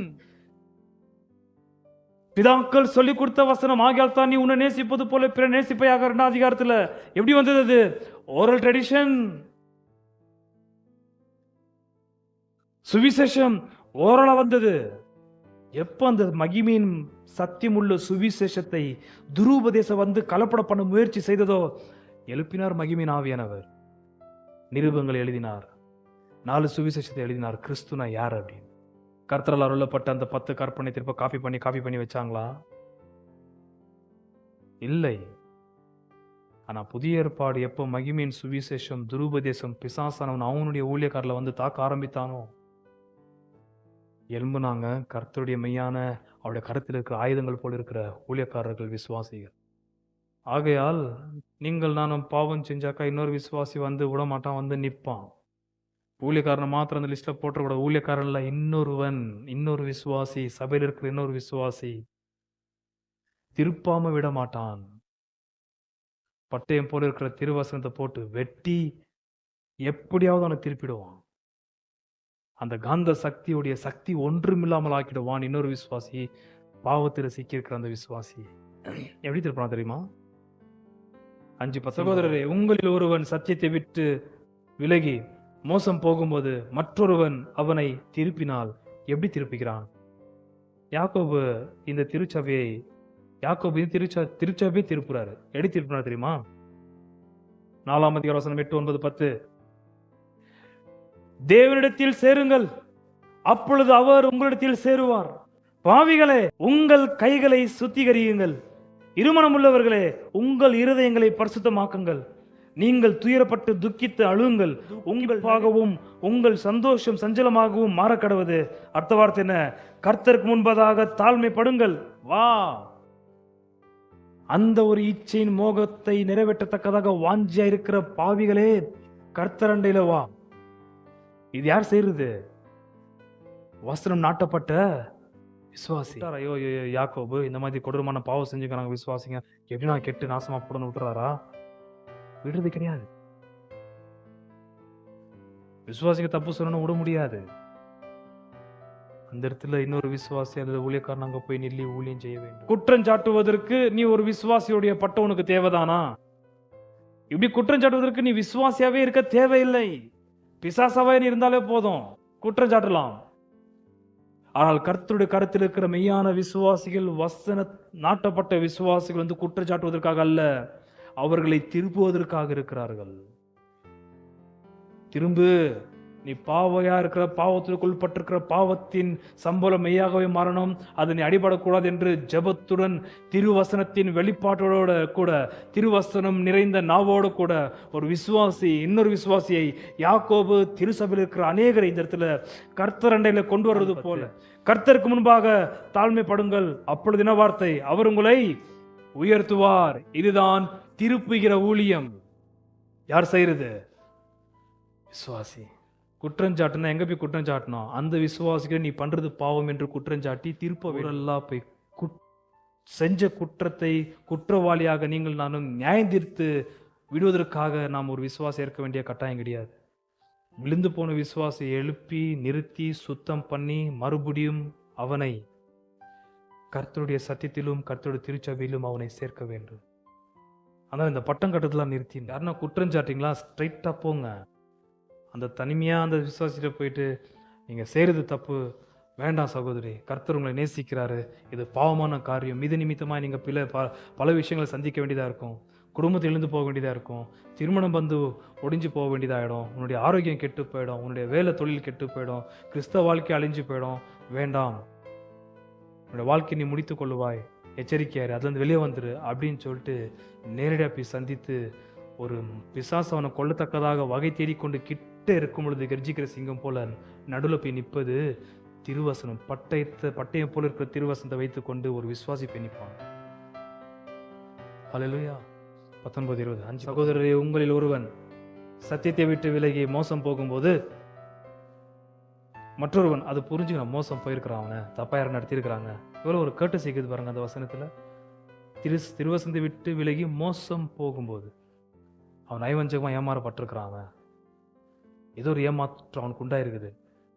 பிதாக்கள் சொல்லி கொடுத்த வசனம். ஆகியால் தான் நீ உன்னை நேசிப்பது போல பிற நேசிப்பையாக 2ஆம் அதிகாரத்தில் எப்படி வந்தது? அது ஓரல் ட்ரெடிஷன். சுவிசேஷம் ஓரலா வந்தது. எப்ப அந்த மகிமையின் சத்தியமுள்ள சுவிசேஷத்தை துருபதேசம் கலப்பட பண்ண முயற்சி செய்ததோ எழுப்பினார் மகிமையின் ஆவியானவர். நிருபங்களை எழுதினார், 4 சுவிசேஷத்தை எழுதினார். கிறிஸ்துனா யார் அப்படின்னு கர்த்தரால் அருளப்பட்ட அந்த 10 கற்பனை திருப்ப காப்பி பண்ணி வச்சாங்களா? இல்லை. ஆனா புதிய ஏற்பாடு எப்போ மகிமையின் சுவிசேஷம் துருபதேசம் பிசாசானவன் அவனுடைய ஊழியக்காரில் தாக்க ஆரம்பித்தானோ எலும்புனாங்க கர்த்தருடைய மெய்யான அவருடைய கருத்தில் இருக்கிற ஆயுதங்கள் போல இருக்கிற ஊழியக்காரர்கள், விசுவாசிகள். ஆகையால் நீங்கள் நானும் பாவம் செஞ்சாக்கா இன்னொரு விசுவாசி விட மாட்டான், நிற்பான். ஊழியக்காரனை மாத்திரம் அந்த லிஸ்ட்ல போட்டக்கூட. ஊழியக்காரன்ல இன்னொரு விசுவாசி, சபையில் இருக்கிற இன்னொரு விசுவாசி திருப்பாம விட மாட்டான். பட்டயம் போல இருக்கிற திருவசனத்தை போட்டு வெட்டி எப்படியாவது அவனை திருப்பிடுவான். அந்த காந்த சக்தியுடைய சக்தி ஒன்றுமில்லாமல் ஆக்கிடுவான் இன்னொரு விசுவாசி, பாவத்தில் சிக்கியிருக்கிற அந்த விசுவாசி. எப்படி திருப்பான் தெரியுமா? 5:10. சகோதரரே, உங்களில் ஒருவன் சத்தியத்தை விட்டு விலகி மோசம் போகும்போது மற்றொருவன் அவனை திருப்பினால் எப்படி திருப்புகிறான்? யாக்கோபு இந்த திருச்சபையை திருப்புறாரு. எப்படி திருப்பினார் தெரியுமா? 4ஆம் அதிகாரம் வசனம் 8, 9, 10. தேவனிடத்தில் சேருங்கள், அப்பொழுது அவர் உங்களிடத்தில் சேருவார். பாவிகளே, உங்கள் கைகளை சுத்திகரியுங்கள். இருமனம் உள்ளவர்களே, உங்கள் இருதயங்களை பரிசுத்தமாக்குங்கள். நீங்கள் துயரப்பட்டு துக்கித்து அழுங்கள். உங்களுக்காகவும் உங்கள் சந்தோஷம் சஞ்சலமாகவும் மாறக்கடவது. அடுத்த வார்த்தை என்ன? கர்த்தருக்கு முன்பதாக தாழ்மைப்படுங்கள். வா, அந்த ஒரு இச்சையின் மோகத்தை நிறைவேற்றத்தக்கதாக வாஞ்சியா இருக்கிற பாவிகளே, கர்த்தரண்டையில வா. இது யார் செய்யறது? வஸ்திரம் நாட்டப்பட்ட விசுவாசி. ஐயோ யாக்கோபு இந்த மாதிரி கொடூரமான பாவம் செஞ்சுக்கிறாங்க விசுவாசிங்க, எப்படி நான் கெட்டு நாசமா போடணும் விட்டுறாரா? விடுறது கிடையாது. விசுவாசிக்கு தப்பு சொல்லணும் விட முடியாது. அந்த இடத்துல இன்னொரு விசுவாசி அல்லது ஊழியக்காரன் அங்க போய் நில்லி ஊழியம் செய்ய வேண்டும். குற்றம் சாட்டுவதற்கு நீ ஒரு விசுவாசியுடைய பட்டம் உனக்கு தேவைதானா? இப்படி குற்றம் சாட்டுவதற்கு நீ விசுவாசியாவே இருக்க தேவையில்லை. பிசாசாவே நீ இருந்தாலே போதும், குற்றம் சாட்டலாம். ஆனால் கர்த்தருடைய கருத்தில் இருக்கிற மெய்யான விசுவாசிகள், வசன நாட்டப்பட்ட விசுவாசிகள் வந்து குற்றம் சாட்டுவதற்காக அல்ல, அவர்களை திருப்புவதற்காக இருக்கிறார்கள். திரும்பு, நீ பாவையா இருக்கிற, பாவத்திற்கு உட்பட்டிருக்கிற பாவத்தின் சம்பளம் மெய்யாகவே மரணம், அது நீ அடிபடக்கூடாது என்று ஜெபத்துடன் திருவசனத்தின் வெளிப்பாட்டோட கூட, திருவசனம் நிறைந்த நாவோடு கூட ஒரு விசுவாசி இன்னொரு விசுவாசியை, யாக்கோபு திருசபையில் இருக்கிற அநேகரை இந்த இடத்துல கர்த்தர் அண்டையில கொண்டு வருவது போல, கர்த்தருக்கு முன்பாக தாழ்மைப்படுங்கள், அப்பொழுது என்ன வார்த்தை? அவர் உங்களை உயர்த்துவார். இதுதான் திருப்புகிற ஊழியம். யார் செய்யறது? விசுவாசி. குற்றஞ்சாட்டுனா எங்க போய் குற்றம் சாட்டணும்? அந்த விசுவாசிகள் நீ பண்றது பாவம் என்று குற்றஞ்சாட்டி திருப்பவரெல்லாம் போய் செஞ்ச குற்றத்தை குற்றவாளியாக நீங்கள் நானும் நியாயம் தீர்த்து விடுவதற்காக நாம் ஒரு விசுவாசி இருக்க வேண்டிய கட்டாயம் கிடையாது. விழுந்து போன விசுவாசியை எழுப்பி நிறுத்தி சுத்தம் பண்ணி மறுபடியும் அவனை கர்த்தருடைய சத்தியத்திலும் கர்த்தருடைய திருச்சபையிலும் அவனை சேர்க்க வேண்டும். ஆனால் இந்த பட்டம் கட்டத்தெல்லாம் நிறுத்தி யாருன்னா குற்றம் சாட்டிங்களா, ஸ்ட்ரைட்டா போங்க. அந்த தனிமையா அந்த விசுவாசிட்ட போயிட்டு நீங்க செய்யறது தப்பு, வேண்டாம் சகோதரி, கர்த்தர் உங்களை நேசிக்கிறாரு, இது பாவமான காரியம், இது நிமித்தமா நீங்க பல விஷயங்களை சந்திக்க வேண்டியதா இருக்கும், குடும்பத்தை எழுந்து போக வேண்டியதா இருக்கும், திருமணம் வந்து ஒடிஞ்சு போக வேண்டியதாயிடும், உன்னுடைய ஆரோக்கியம் கெட்டு போயிடும், உன்னுடைய வேலை தொழில் கெட்டு போயிடும், கிறிஸ்தவ வாழ்க்கை அழிஞ்சு போயிடும். வேண்டாம், உன்னுடைய வாழ்க்கை நீ முடித்துக் கொள்ளுவாய், எச்சரிக்கையாரு, அதுலேருந்து வெளியே வந்துரு அப்படின்னு சொல்லிட்டு நேரடியாக போய் சந்தித்து ஒரு பிசாசு அவனை கொள்ளத்தக்கதாக வகை தேடிக்கொண்டு கிட்ட இருக்கும் பொழுது கர்ஜிக்கிற சிங்கம் போல நடுவில் போய் நிற்பது திருவசனம். பட்டயம் போல இருக்கிற திருவசனத்தை வைத்துக் கொண்டு ஒரு விசுவாசி போய் நிற்பான். ஹல்லேலூயா. 19:25. சகோதரரே, உங்களில் ஒருவன் சத்தியத்தை விட்டு விலகி மோசம் போகும்போது மற்றொருவன் அது புரிஞ்சுக்கிறான், மோசம் போயிருக்கிறான், அவனை தப்பா யாரும் நடத்திருக்கிறாங்க. இவ்வளவு ஒரு கேட்டு செய்யுது பாருங்க அந்த வசனத்துல. திருவசனத்தை விட்டு விலகி மோசம் போகும்போது அவன் நயவஞ்சகமா ஏமாறப்பட்டிருக்கிறான். அவன் ஏதோ ஒரு ஏமாற்றம் அவனுக்கு உண்டாயிருக்குது.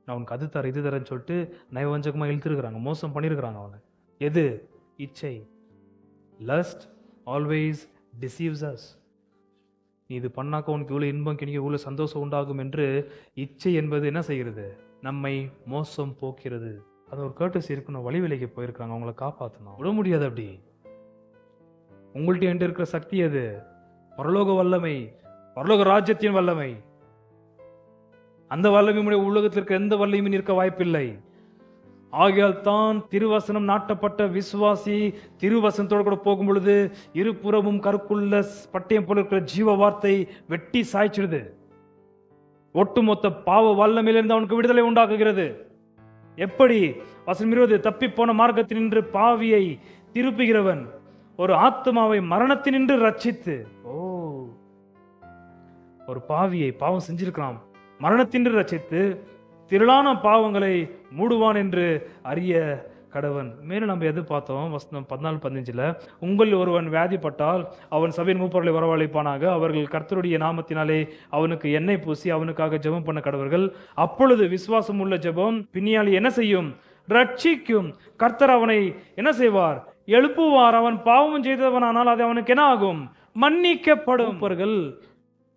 நான் அவனுக்கு அது தர இது தரேன்னு சொல்லிட்டு நயவஞ்சகமா இழுத்துருக்கிறாங்க, மோசம் பண்ணியிருக்கிறாங்க அவனை. எது? இச்சை. Lust always deceives us. நீ இது பண்ணாக்க உனக்கு இவ்வளவு இன்பம் கிடைக்கும், இவ்வளவு சந்தோஷம் உண்டாகும் என்று இச்சை என்பது என்ன செய்கிறது? நம்மை மோசம் போக்கிறது. அது ஒரு கேட்டசி இருக்கணும். வழி விலைக்கு போயிருக்காங்க, அவங்களை காப்பாற்றணும். விட முடியாது. அப்படி உங்கள்கிட்ட என்கிட்ட இருக்கிற சக்தி அது பரலோக வல்லமை, பரலோக ராஜ்யத்தின் வல்லமை. அந்த வல்லமை உலகத்திற்கு எந்த வல்லமையும் இருக்க வாய்ப்பில்லை. ஆகையால் தான் திருவசனம் நாட்டப்பட்ட விசுவாசி திருவசனத்தோடு கூட போகும் பொழுது இருபுறமும் கருக்குள்ள பட்டயம் போல இருக்கிற ஜீவ வார்த்தை வெட்டி சாய்ச்சிடுது. ஒட்டுமொத்த பாவ வல்லமையிலிருந்து அவனுக்கு விடுதலை உண்டாக்குகிறது. எப்படி? வசனம் 20, தப்பி போன மார்க்கத்தினின்று பாவியை திருப்புகிறவன் ஒரு ஆத்மாவை மரணத்தினின்று ரட்சித்து. ஒரு பாவியை பாவம் செஞ்சிருக்கிறான், மரணத்தினின்று ரட்சித்து திரளான பாவங்களை மூடுவான் என்று அறிய கடவன். மேலும் நம்ம எது பார்த்தோம்? வசனம் 14, 15ல உங்களில் ஒருவன் வியாதிப்பட்டால் அவன் சபையின் மூப்பர்களை வரவழைப்பானாக. அவர்கள் கர்த்தருடைய நாமத்தினாலே அவனுக்கு எண்ணெய் பூசி அவனுக்காக ஜெபம் பண்ண கடவர்கள். அப்பொழுது விசுவாசம் உள்ள ஜெபம் பிணியாளி என்ன செய்யும்? ரட்சிக்கும். கர்த்தர் அவனை என்ன செய்வார்? எழுப்புவார். அவன் பாவம் செய்தவனானால் அது அவனுக்கு என்ன ஆகும்? மன்னிக்கப்படும். மூப்பர்கள்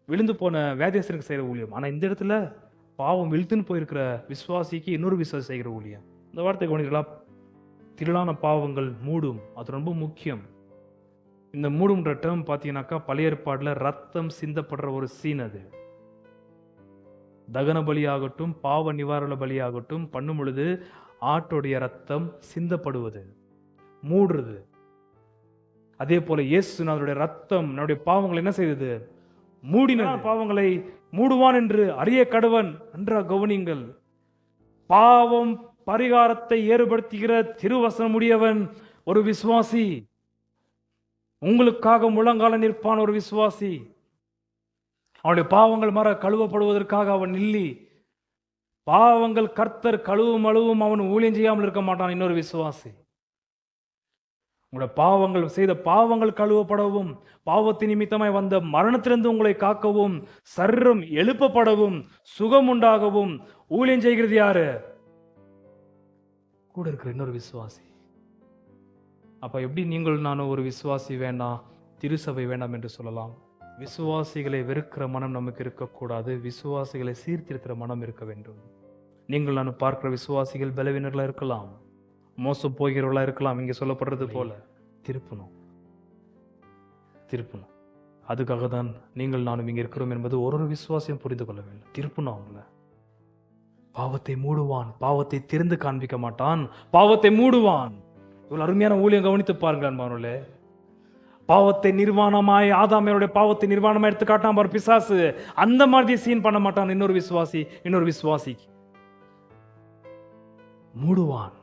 விழுந்து போன வியாதியஸ்தருக்கு செய்கிற ஊழியம். ஆனா இந்த இடத்துல பாவம் விழுத்துன்னு போயிருக்கிற விசுவாசிக்கு இன்னொரு விசுவாசி செய்கிற ஊழியம். இந்த வார்த்தை கவனிங்களா? திரளான பாவங்கள் மூடும். அது ரொம்ப முக்கியம். இந்த மூடும்ன்ற டேர்ம் பார்த்தீங்கன்னாக்கா பழைய ஏற்பாடுல ரத்தம் சிந்தப்படுற ஒரு சீன். அது தகன பலியாகட்டும் பாவ நிவாரண பலியாகட்டும் பண்ணும் பொழுது ஆட்டுடைய ரத்தம் சிந்தப்படுவது, மூடுறது. அதே போல இயேசுனுடைய ரத்தம் நம்முடைய பாவங்களை என்ன செய்தது? மூடின. பாவங்களை மூடுவான் என்று அறிய கடவன். நன்றா கவனிங்கள். பாவம் பரிகாரத்தை ஏற்படுத்துகிற திருவசனம் உடையவன் ஒரு விசுவாசி. உங்களுக்காக முழங்கால நிற்பான் ஒரு விசுவாசி. அவனுடைய பாவங்கள் கழுவப்படுவதற்காக அவன் இல்லி. பாவங்கள் கர்த்தர் கழுவும் அழுவும் அவன் ஊழியம் செய்யாமல் இருக்க மாட்டான் இன்னொரு விசுவாசி. உங்களுடைய பாவங்கள் செய்த பாவங்கள் கழுவப்படவும், பாவத்தின் நிமித்தமாய் வந்த மரணத்திலிருந்து உங்களை காக்கவும், சர்ரம் எழுப்பப்படவும், சுகம் உண்டாகவும் ஊழியம் செய்கிறது யாரு? கூட இருக்கிற இன்னொரு விசுவாசி. அப்ப எப்படி நீங்கள் நானும் ஒரு விசுவாசி வேண்டாம், திருசபை வேண்டாம் என்று சொல்லலாம்? விசுவாசிகளை வெறுக்கிற மனம் நமக்கு இருக்கக்கூடாது. விசுவாசிகளை சீர்திருக்கிற மனம் இருக்க வேண்டும். நீங்கள் நான் பார்க்கிற விசுவாசிகள் பலவீனர்களா இருக்கலாம், மோசம் போகிறவர்களா இருக்கலாம். இங்க சொல்லப்படுறது போல திருப்பணும். அதுக்காக தான் நீங்கள் நானும் இங்க இருக்கிறோம் என்பது ஒரு விசுவாசியும் புரிந்து கொள்ள வேண்டும். திருப்பணும் அவங்கள. பாவத்தை மூடுவான், பாவத்தை திறந்து காண்பிக்க மாட்டான், பாவத்தை மூடுவான். இவ்வளவு அருமையான ஊழியம் கவனித்து பாருங்கள் அன்பானவர்களே. பாவத்தை நிர்வாணமாய் ஆதாமியருடைய பாவத்தை நிர்வாணமாய் எடுத்து காட்டாம பாரு பிசாசு. அந்த மாதிரி சீன் பண்ண மாட்டான் இன்னொரு விசுவாசிக்கு. மூடுவான்.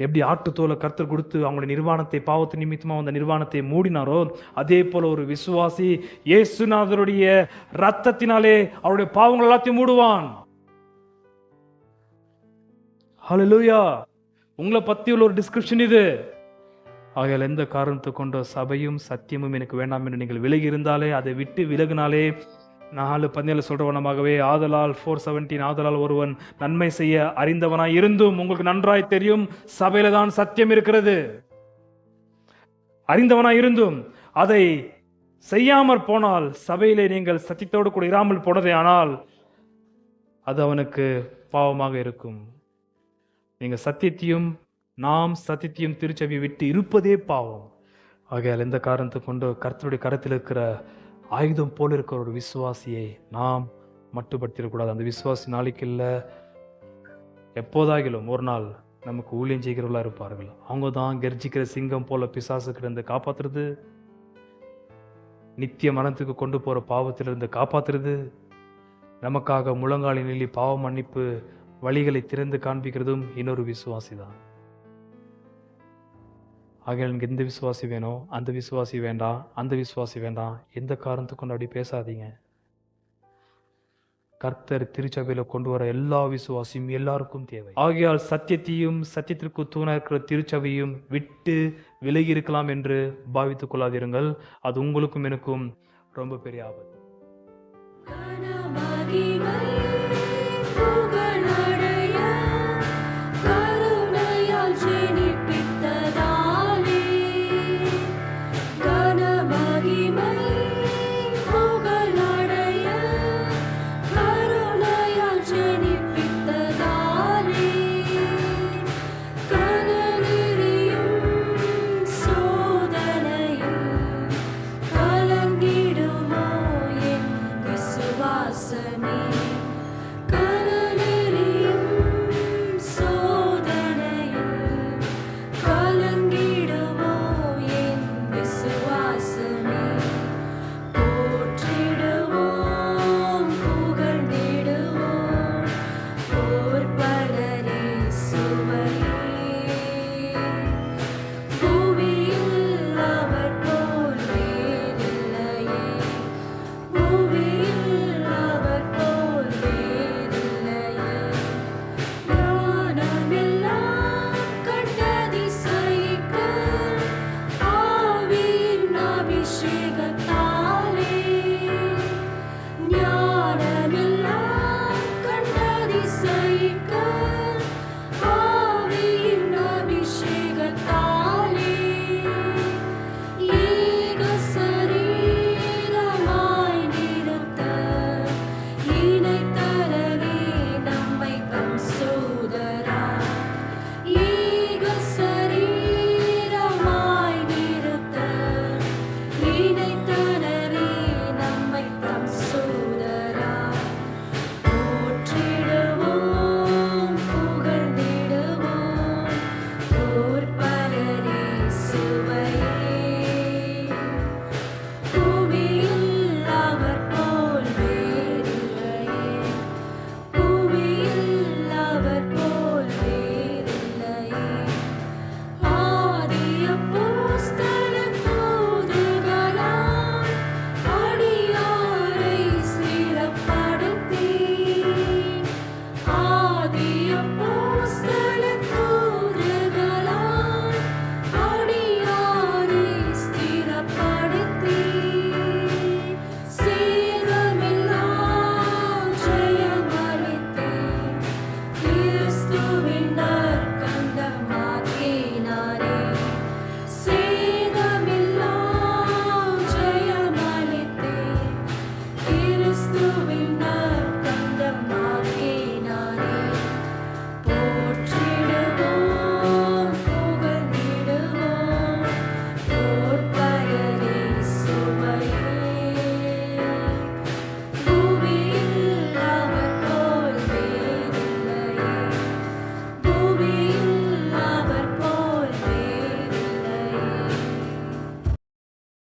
எப்படி ஆட்டுத்தோலை கர்த்தர் கொடுத்து அவங்களுடைய நிர்வாணத்தை, பாவத்தை நிமித்தமா அந்த நிர்வாணத்தை மூடினாரோ, அதே போல ஒரு விசுவாசி இயேசுநாதருடைய ரத்தத்தினாலே அவருடைய பாவங்கள் எல்லாத்தையும் மூடுவான். ஹல்லேலூயா. உங்களை பத்தி உள்ள ஒரு டிஸ்கிரிப்ஷன் இது. ஆகையால் எந்த காரணத்தை கொண்ட சபையும் சத்தியமும் எனக்கு வேண்டாம் என்று நீங்கள் விலகி இருந்தாலே, அதை விட்டு விலகினாலே 4:17 சொல்றவனமாகவே ஆதலால் 4:17 ஆதலால் ஒருவன் நன்மை செய்ய அறிந்தவனாய் இருந்தும், உங்களுக்கு நன்றாய் தெரியும் சபையில தான் சத்தியம் இருக்கிறது, அறிந்தவனாய் இருந்தும் அதை செய்யாமற் போனால், சபையிலே நீங்கள் சத்தியத்தோடு கூட இராமல் போனதே ஆனால் அது அவனுக்கு பாவமாக இருக்கும். நீங்க சத்தியத்தையும் நாம் சத்தியத்தையும் திருச்சபையை விட்டு இருப்பதே பாவம். ஆகையால் எந்த காரணத்தை கொண்டு கர்த்தருடைய கரத்தில் இருக்கிற ஆயுதம் போல இருக்கிற ஒரு விசுவாசியை நாம் மட்டுப்படுத்திடக்கூடாது. அந்த விசுவாசி நாளைக்கு இல்லை, எப்போதாகிலும் ஒரு நாள் நமக்கு ஊழியம் செய்கிறவர்களா இருப்பார்கள். அவங்க தான் கர்ஜிக்கிற சிங்கம் போல பிசாசுக்கிட்ட காப்பாத்துறது, நித்திய மரணத்துக்கு கொண்டு போற பாவத்திலிருந்து காப்பாத்துறது, நமக்காக முழங்காலில் நில்லி பாவ மன்னிப்பு வழிகளை திறந்து காண்பிக்கிறதும் இன்னொரு விசுவாசி தான். ஆகையால் எனக்கு எந்த விசுவாசி வேணும், அந்த விசுவாசி வேண்டாம், அந்த விசுவாசி வேண்டாம், எந்த காரணத்தை கொண்டு அப்படி பேசாதீங்க. கர்த்தர் திருச்சபையில கொண்டு வர எல்லா விசுவாசியும் எல்லாருக்கும் தேவை. ஆகையால் சத்தியத்தையும் சத்தியத்திற்கு தூணா இருக்கிற திருச்சபையும் விட்டு விலகி இருக்கலாம் என்று பாவித்துக் கொள்ளாதிருங்கள். அது உங்களுக்கும் எனக்கும் ரொம்ப பெரிய ஆபத்து.